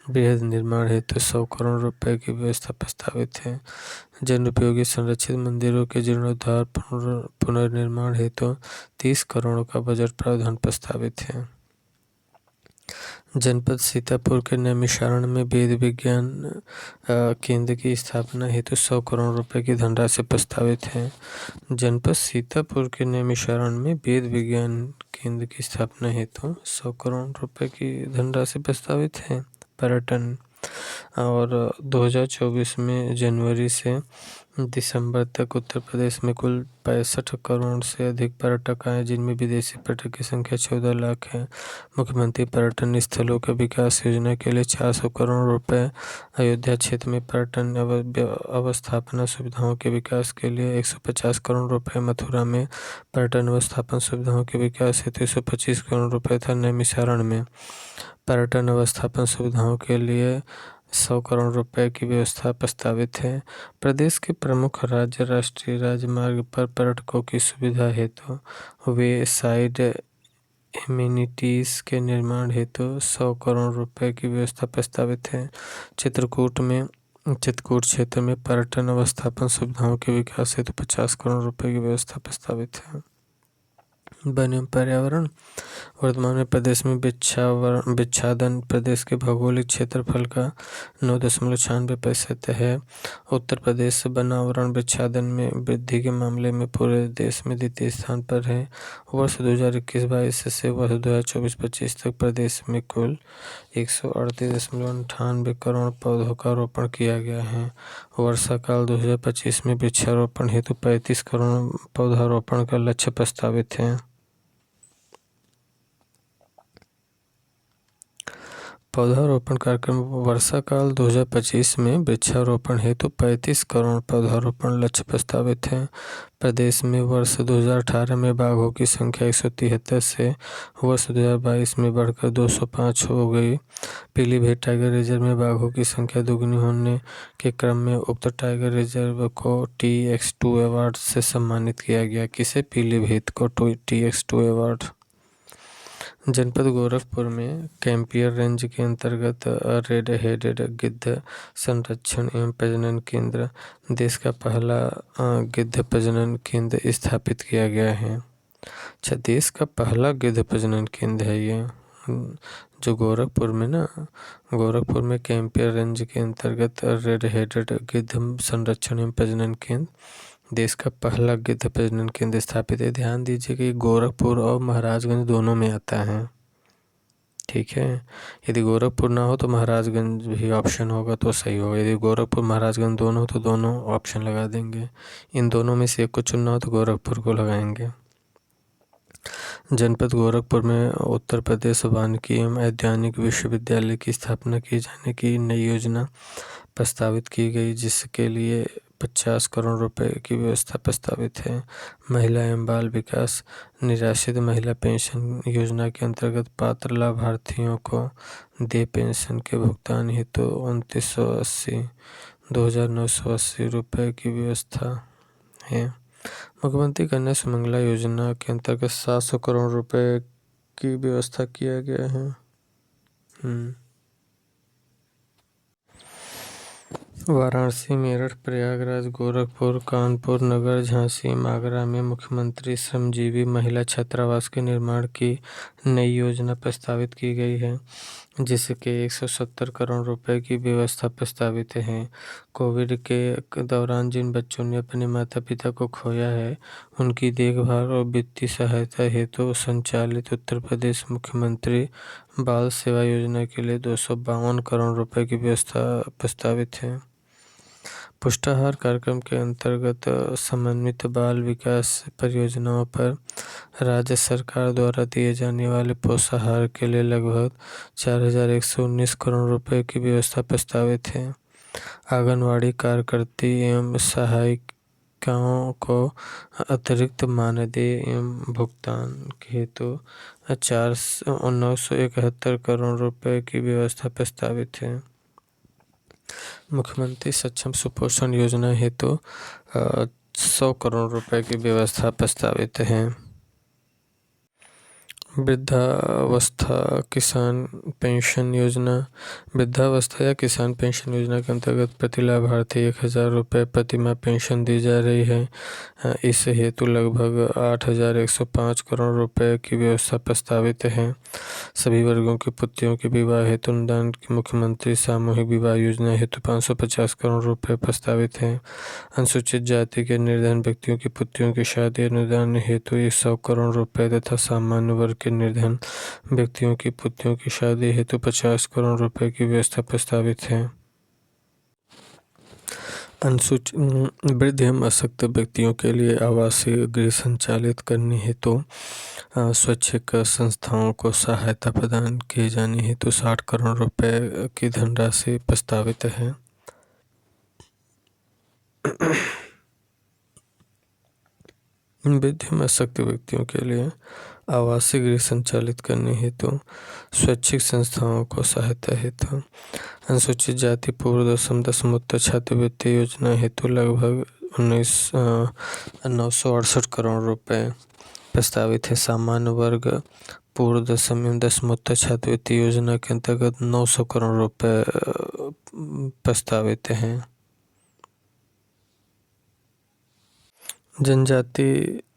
बृहद निर्माण हेतु 100 करोड़ रुपए की व्यवस्था प्रस्तावित है। जन उपयोगी संरक्षित मंदिरों के जीर्णोद्धार पुनर्निर्माण हेतु 30 करोड़ का बजट प्रावधान प्रस्तावित है। जनपद सीतापुर के नैमिषारण्य में वेद विज्ञान केंद्र की स्थापना हेतु 100 करोड़ रुपए की धनराशि प्रस्तावित है। जनपद सीतापुर के नैमिषारण्य में वेद विज्ञान केंद्र की स्थापना हेतु 100 करोड़ रुपए की धनराशि प्रस्तावित है। पर्यटन। और 2024 में जनवरी से दिसंबर तक उत्तर प्रदेश में कुल 65 करोड़ से अधिक पर्यटक आए, जिनमें विदेशी पर्यटक की संख्या 14 लाख है। मुख्यमंत्री पर्यटन स्थलों के विकास योजना के लिए 400 करोड़ रुपए, अयोध्या क्षेत्र में पर्यटन अवस्थापना सुविधाओं के विकास के लिए 150 करोड़ रुपए, मथुरा में पर्यटन अवस्थापन सुविधाओं के विकास हेतु 125 करोड़ रुपए तथा नैमिषारण्य में पर्यटन अवस्थापन सुविधाओं के लिए 100 करोड़ रुपए की व्यवस्था प्रस्तावित है। प्रदेश के प्रमुख राज्य राष्ट्रीय राजमार्ग पर पर्यटकों की सुविधा हेतु वे साइड एमिनिटीज के निर्माण हेतु 100 करोड़ रुपए की व्यवस्था प्रस्तावित है। चित्रकूट क्षेत्र में पर्यटन अवस्थापन सुविधाओं के विकास हेतु 50 करोड़ रुपए की व्यवस्था प्रस्तावित है। वन एवं पर्यावरण। वर्तमान में प्रदेश में विच्छादन प्रदेश के भौगोलिक क्षेत्रफल का 9.96% है। उत्तर प्रदेश वनावरण विच्छादन में वृद्धि के मामले में पूरे देश में द्वितीय स्थान पर है। वर्ष 2021-22 से वर्ष 2024-25 तक प्रदेश में कुल 138.98 करोड़ पौधों का रोपण किया गया है। वर्षा काल 2025 में वृक्षारोपण हेतु 35 करोड़ पौधारोपण का लक्ष्य प्रस्तावित है। पौधारोपण कार्यक्रम। वर्षा काल 2025 में वृक्षारोपण हेतु 35 करोड़ पौधारोपण लक्ष्य प्रस्तावित है। प्रदेश में वर्ष 2018 में बाघों की संख्या 173 से वर्ष 2022 में बढ़कर 205 हो गई। पीलीभीत टाइगर रिजर्व में बाघों की संख्या दोगुनी होने के क्रम में उक्त टाइगर रिजर्व को TX2 अवार्ड से सम्मानित किया गया। किसे? पीलीभीत को TX2 अवार्ड। जनपद गोरखपुर में कैंपियर रेंज के अंतर्गत रेड हेडेड गिद्ध संरक्षण एवं प्रजनन केंद्र, देश का पहला गिद्ध प्रजनन केंद्र स्थापित किया गया है। अच्छा, देश का पहला गिद्ध प्रजनन केंद्र है ये, जो गोरखपुर में कैंपियर रेंज के अंतर्गत रेड हेडेड गिद्ध संरक्षण एवं प्रजनन केंद्र देश का पहला गिद्ध प्रजनन केंद्र स्थापित है। ध्यान दीजिए कि गोरखपुर और महाराजगंज दोनों में आता है, ठीक है। यदि गोरखपुर ना हो तो महाराजगंज भी ऑप्शन होगा तो सही होगा। यदि गोरखपुर महाराजगंज दोनों हो तो दोनों ऑप्शन लगा देंगे। इन दोनों में से एक को चुनना हो तो गोरखपुर को लगाएंगे। जनपद गोरखपुर में उत्तर प्रदेश वानिकी एवं औद्यानिक विश्वविद्यालय की स्थापना किए जाने की नई योजना प्रस्तावित की गई, जिसके लिए 50 करोड़ रुपए की व्यवस्था प्रस्तावित है। महिला एवं बाल विकास निराश्रित महिला पेंशन योजना के अंतर्गत पात्र लाभार्थियों को देय पेंशन के भुगतान हेतु 2980 रुपये की व्यवस्था है। मुख्यमंत्री कन्या सुमंगला योजना के अंतर्गत 700 करोड़ रुपए की व्यवस्था किया गया है। वाराणसी, मेरठ, प्रयागराज, गोरखपुर, कानपुर नगर, झांसी, आगरा में मुख्यमंत्री श्रमजीवी महिला छात्रावास के निर्माण की नई योजना प्रस्तावित की गई है, जिसके 170 करोड़ रुपए की व्यवस्था प्रस्तावित है। कोविड के दौरान जिन बच्चों ने अपने माता पिता को खोया है, उनकी देखभाल और वित्तीय सहायता हेतु संचालित उत्तर प्रदेश मुख्यमंत्री बाल सेवा योजना के लिए 252 करोड़ रुपए की व्यवस्था प्रस्तावित है। पुष्टाहार कार्यक्रम के अंतर्गत समन्वित बाल विकास परियोजनाओं पर राज्य सरकार द्वारा दिए जाने वाले पोषाहार के लिए लगभग 4119 करोड़ रुपए की व्यवस्था प्रस्तावित है। आंगनवाड़ी कार्यकर्ती एवं सहायिकाओं को अतिरिक्त मानदेय एवं भुगतान हेतु 971 करोड़ रुपए की व्यवस्था प्रस्तावित है। मुख्यमंत्री सक्षम सुपोषण योजना हेतु 100 करोड़ रुपए की व्यवस्था प्रस्तावित है। वृद्धावस्था किसान पेंशन योजना वृद्धावस्था या किसान पेंशन योजना के अंतर्गत प्रति लाभार्थी 1000 रुपये प्रति माह पेंशन दी जा रही है। इस हेतु लगभग 8105 करोड़ रुपए की व्यवस्था प्रस्तावित है। सभी वर्गों की पुत्रियों के विवाह हेतु अनुदान की मुख्यमंत्री सामूहिक विवाह योजना हेतु 550 करोड़ रुपए प्रस्तावित है। अनुसूचित जाति के निर्धन व्यक्तियों की पुत्रियों की शादी अनुदान हेतु 100 करोड़ रुपए तथा सामान्य वर्ग के निर्धन व्यक्तियों की पुत्रियों की शादी हेतु 50 करोड़ रुपए की व्यवस्था प्रस्तावित है। अनुसूचित वृद्ध एवं अशक्त व्यक्तियों के लिए आवासीय गृह संचालित करने हेतु स्वैच्छिक संस्थाओं को सहायता प्रदान किए जाने हेतु 60 करोड़ रुपए की धनराशि प्रस्तावित है। वृद्ध एवं अशक्त व्यक्तियों के लिए आवासीय गृह संचालित करने हेतु स्वैच्छिक संस्थाओं को सहायता हेतु अनुसूचित जाति पूर्व दशमोत्तर छात्रवृत्ति योजना हेतु लगभग 968 करोड़ रुपए प्रस्तावित है। सामान्य वर्ग पूर्व दशमोत्तर छात्रवृत्ति योजना के अंतर्गत 900 करोड़ रुपए प्रस्तावित हैं।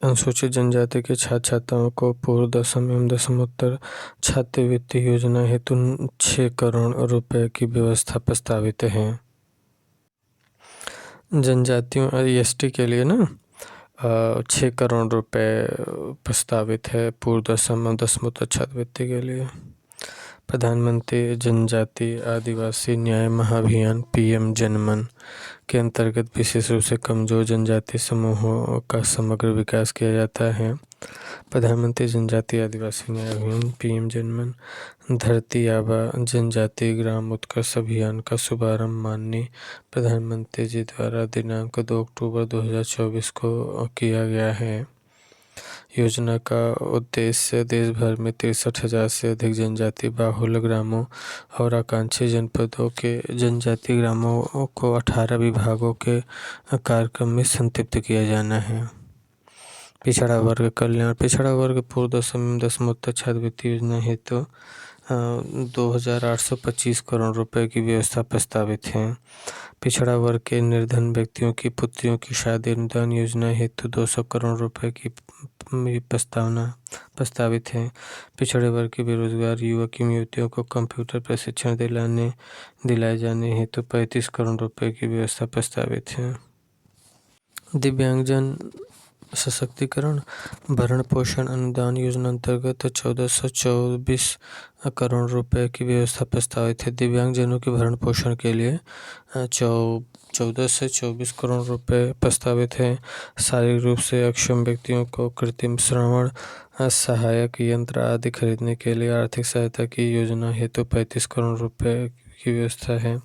अनुसूचित जनजाति के छात्र छात्राओं को पूर्व दशमोत्तर छात्रवृत्ति योजना हेतु 6 करोड़ रुपए की व्यवस्था प्रस्तावित है। जनजातियों ST के लिए ना 6 करोड़ रुपए प्रस्तावित है पूर्व दशमोत्तर छात्रवृत्ति के लिए। प्रधानमंत्री जनजाति आदिवासी न्याय महाअभियान PM जनमन के अंतर्गत विशेष रूप से कमजोर जनजाति समूहों का समग्र विकास किया जाता है। प्रधानमंत्री जनजाति आदिवासी न्याय अभियान PM जनमन धरती आबा जनजाति ग्राम उत्कर्ष अभियान का शुभारंभ माननीय प्रधानमंत्री जी द्वारा दिनांक 2 अक्टूबर 2024 को किया गया है। योजना का उद्देश्य देश भर में 63,000 से अधिक जनजाति बाहुल्य ग्रामों और आकांक्षी जनपदों के जनजाति ग्रामों को 18 विभागों के कार्यक्रम में संतृप्त किया जाना है। पिछड़ा वर्ग कल्याण पिछड़ा वर्ग पूर्व दशमोत्तर छात्रवृत्ति योजना हेतु 2,825 करोड़ रुपए की व्यवस्था प्रस्तावित है। पिछड़ा वर्ग के निर्धन व्यक्तियों की पुत्रियों की शादी अनुदान योजना हेतु 200 करोड़ रुपए की प्रस्तावना प्रस्तावित है। पिछड़े वर्ग के बेरोजगार युवक एवं युवतियों को कंप्यूटर प्रशिक्षण दिलाए जाने हेतु 35 करोड़ रुपए की व्यवस्था प्रस्तावित है। दिव्यांगजन सशक्तिकरण भरण पोषण अनुदान योजना अंतर्गत 1424 करोड़ रुपए की व्यवस्था प्रस्तावित है। दिव्यांगजनों के भरण पोषण के लिए 1424 करोड़ रुपए प्रस्तावित है। शारीरिक रूप से अक्षम व्यक्तियों को कृत्रिम श्रवण सहायक यंत्र आदि खरीदने के लिए आर्थिक सहायता की योजना हेतु 35 करोड़ रुपए की व्यवस्था है।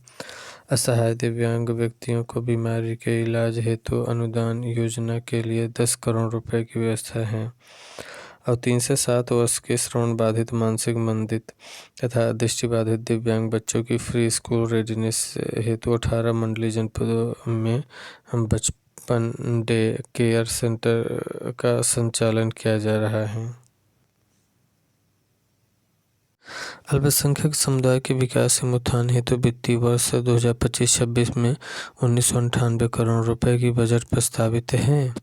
असहाय दिव्यांग व्यक्तियों को बीमारी के इलाज हेतु अनुदान योजना के लिए 10 करोड़ रुपए की व्यवस्था है। और 3 से 7 वर्ष के श्रवण बाधित, मानसिक मंदित तथा दृष्टिबाधित दिव्यांग बच्चों की फ्री स्कूल रेडीनेस हेतु 18 मंडलीय जनपदों में बचपन डे केयर सेंटर का संचालन किया जा रहा है। अल्पसंख्यक समुदाय के विकास एवं उत्थान हेतु वित्तीय वर्ष 2025-26 में 1998 करोड़ रुपए की बजट प्रस्तावित है।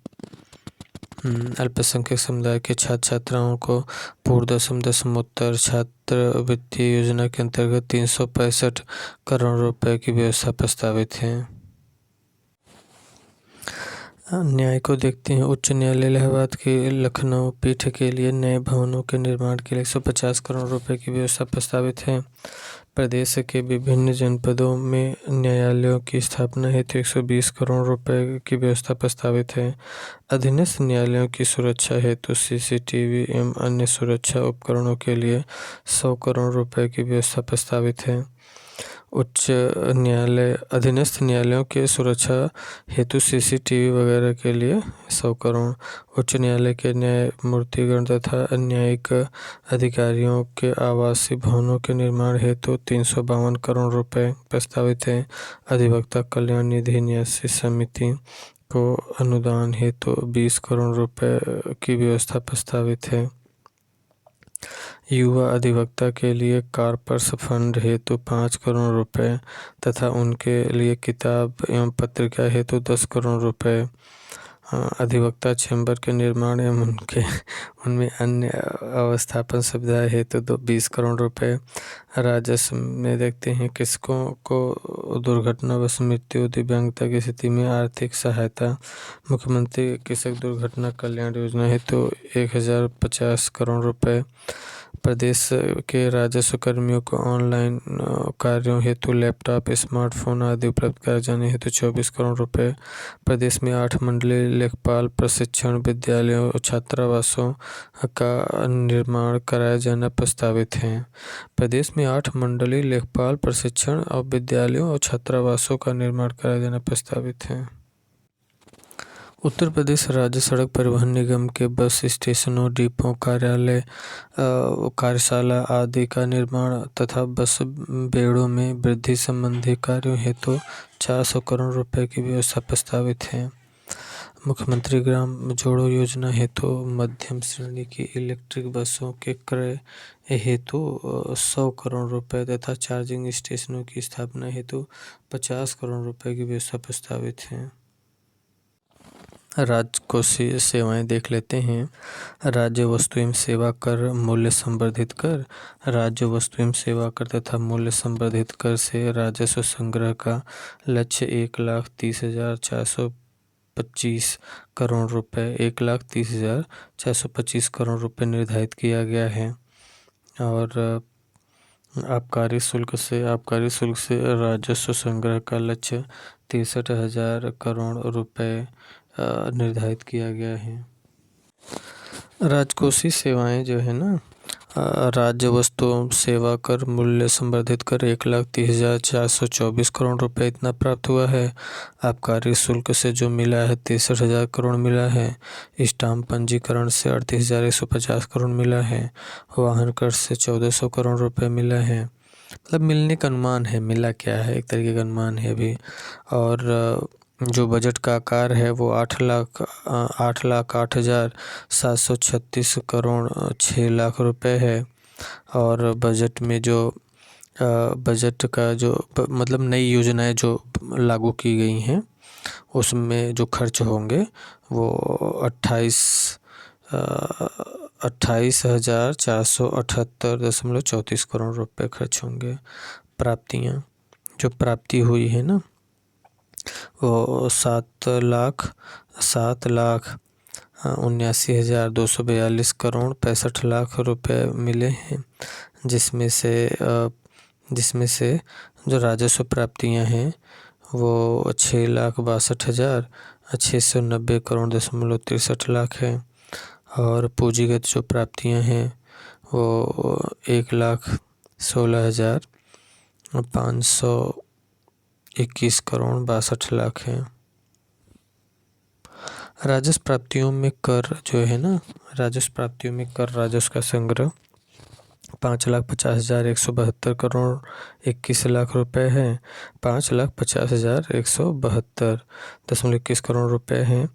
अल्पसंख्यक समुदाय के छात्र छात्राओं को पूर्व दशमोत्तर छात्रवृत्ति योजना के अंतर्गत 365 करोड़ रुपए की व्यवस्था प्रस्तावित है। न्याय को देखते हैं। उच्च न्यायालय इलाहाबाद के लखनऊ पीठ के लिए नए भवनों के निर्माण के लिए 150 करोड़ रुपए की व्यवस्था प्रस्तावित है। प्रदेश के विभिन्न जनपदों में न्यायालयों की स्थापना हेतु 120 करोड़ रुपए की व्यवस्था प्रस्तावित है। अधीनस्थ न्यायालयों की सुरक्षा हेतु सीसीटीवी एवं अन्य सुरक्षा उपकरणों के लिए 100 करोड़ रुपए की व्यवस्था प्रस्तावित है। उच्च न्यायालय अधीनस्थ न्यायालयों के सुरक्षा हेतु सीसीटीवी वगैरह के लिए 100 करोड़। उच्च न्यायालय के न्यायमूर्तिगण तथा न्यायिक अधिकारियों के आवासीय भवनों के निर्माण हेतु 352 करोड़ रुपए प्रस्तावित है। अधिवक्ता कल्याण निधि न्यासी समिति को अनुदान हेतु 20 करोड़ रुपए की व्यवस्था प्रस्तावित है। युवा अधिवक्ता के लिए कॉर्पस फंड हेतु 5 करोड़ रुपए तथा उनके लिए किताब एवं पत्रिका हेतु 10 करोड़ रुपए। अधिवक्ता चैम्बर के निर्माण एवं उनमें अन्य अवस्थापन सुविधाएं हेतु 20 करोड़ रुपए। राजस्व में देखते हैं किसकों को दुर्घटनावश मृत्यु, दिव्यांगता की स्थिति में आर्थिक सहायता। मुख्यमंत्री कृषक दुर्घटना कल्याण योजना हेतु 1050 करोड़ रुपए। प्रदेश के राजस्व कर्मियों को ऑनलाइन कार्यों हेतु लैपटॉप, स्मार्टफोन आदि उपलब्ध कराए जाने हेतु 24 करोड़ रुपए। प्रदेश में 8 मंडलीय लेखपाल प्रशिक्षण विद्यालयों और छात्रावासों का निर्माण कराया जाना प्रस्तावित है। प्रदेश में 8 मंडलीय लेखपाल प्रशिक्षण और विद्यालयों और छात्रावासों का निर्माण कराया जाना प्रस्तावित है। उत्तर प्रदेश राज्य सड़क परिवहन निगम के बस स्टेशनों, डिपो, कार्यालय, कार्यशाला आदि का निर्माण तथा बस बेड़ों में वृद्धि संबंधी कार्यों हेतु 400 करोड़ रुपए की व्यवस्था प्रस्तावित है। मुख्यमंत्री ग्राम जोड़ो योजना हेतु मध्यम श्रेणी की इलेक्ट्रिक बसों के क्रय हेतु 100 करोड़ रुपए तथा चार्जिंग स्टेशनों की स्थापना हेतु 50 करोड़ रुपए की व्यवस्था प्रस्तावित है। राजकोषीय सेवाएं देख लेते हैं। राज्य वस्तु एवं सेवा कर, मूल्य संवर्धित कर। राज्य वस्तु एवं सेवा कर तथा मूल्य संवर्धित कर से राजस्व संग्रह का लक्ष्य 1,30,425 करोड़ रुपए 1,30,425 करोड़ रुपए निर्धारित किया गया है। और आबकारी शुल्क से राजस्व संग्रह का लक्ष्य 63,000 करोड़ रुपए निर्धारित किया गया है। राजकोषीय सेवाएं जो है ना, राज्य वस्तु सेवा कर मूल्य संवर्धित कर 1,30,424 करोड़ रुपए इतना प्राप्त हुआ है। आबकारी शुल्क से जो मिला है 63,000 करोड़ मिला है। स्टाम्प पंजीकरण से 38,150 करोड़ मिला है। वाहन कर से 1,400 करोड़ रुपए मिला है। मतलब मिलने का अनुमान है, मिला क्या है एक तरीके का अनुमान है अभी। और जो बजट का आकार है वो 8,08,0736 करोड़ 6 लाख रुपए है। और बजट में जो बजट का जो मतलब नई योजनाएं जो लागू की गई हैं उसमें जो खर्च होंगे वो 28,478.34 खर्च होंगे। प्राप्तियाँ जो प्राप्ति हुई है ना वो 7,79,242 रुपये मिले हैं, जिसमें से जो राजस्व प्राप्तियां हैं वो 6,62,690.63 है और पूंजीगत जो प्राप्तियां हैं वो 1,16,521.62 है। राजस्व प्राप्तियों में कर जो है ना, राजस्व प्राप्तियों में कर राजस्व का संग्रह 5,50,172.21 रुपये है। 5,50,172.21 रुपये हैं।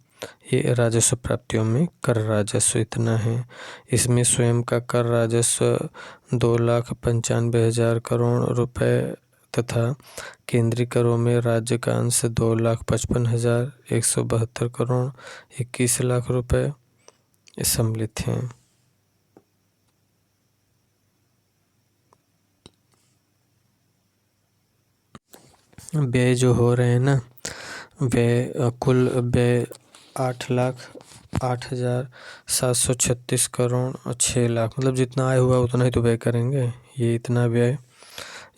ये राजस्व प्राप्तियों में कर राजस्व इतना है। इसमें स्वयं का कर राजस्व 2,95,000 करोड़ रुपये तथा केंद्रीय करों में राज्य का अंश 2,55,172.21 रुपये सम्मिलित हैं। व्यय जो हो रहे हैं ना, कुल व्यय 8,08,736.06 मतलब जितना आय हुआ उतना ही तो व्यय करेंगे। ये इतना व्यय,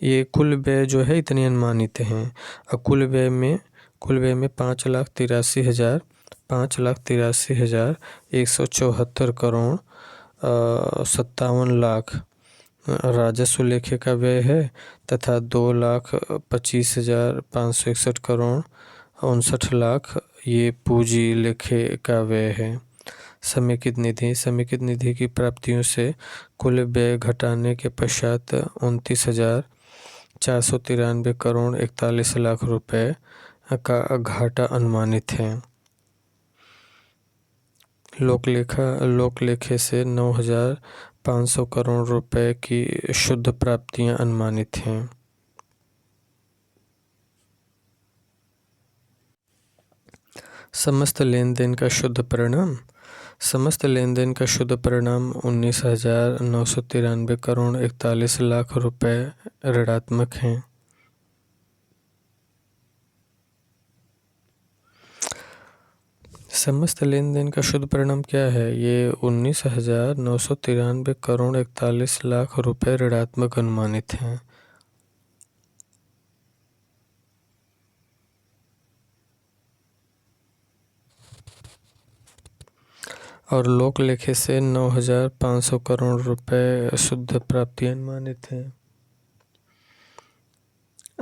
ये कुल व्यय जो है इतनी अनुमानित हैं। और कुल व्यय में 5,83,174.57 राजस्व लेखे का व्यय है तथा 2,25,561.59 ये पूंजी लेखे का व्यय है। समेकित निधि की प्राप्तियों से कुल व्यय घटाने के पश्चात 29,493.41 रुपये का घाटा अनुमानित है। लोकलेखे से 9,500 करोड़ रुपए की शुद्ध प्राप्तियां अनुमानित हैं। समस्त लेन देन का शुद्ध परिणाम 19,993.41 रुपये ऋणात्मक हैं। समस्त लेन देन का शुद्ध परिणाम क्या है? ये 19,993.41 रुपये ऋणात्मक अनुमानित हैं। और लोक लेखे से 9,500 करोड़ रुपए शुद्ध प्राप्ति अनुमानित है।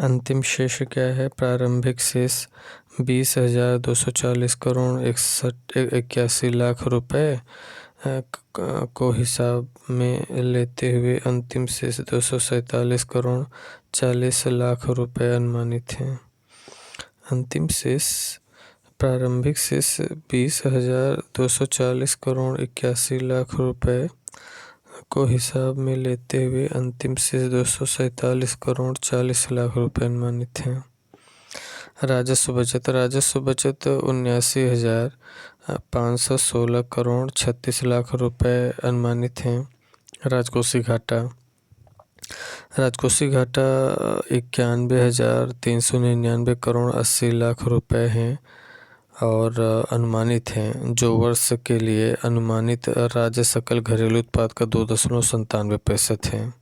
अंतिम शेष क्या है? प्रारंभिक शेष 20,240 करोड़ 81 रुपए को हिसाब में लेते हुए अंतिम शेष 247 करोड़ 40 लाख रुपए अनुमानित हैं। अंतिम शेष प्रारंभिक शेष 20,240 करोड़ 81 लाख रुपए को हिसाब में लेते हुए अंतिम शेष 247 करोड़ 40 लाख रुपए अनुमानित हैं। राजस्व बचत 79,516 करोड़ 36 लाख रुपए अनुमानित हैं। राजकोषीय घाटा 91,399 करोड़ 80 लाख रुपए हैं और अनुमानित हैं, जो वर्ष के लिए अनुमानित राज्य सकल घरेलू उत्पाद का 2.97% है।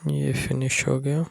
ये फिनिश हो गया।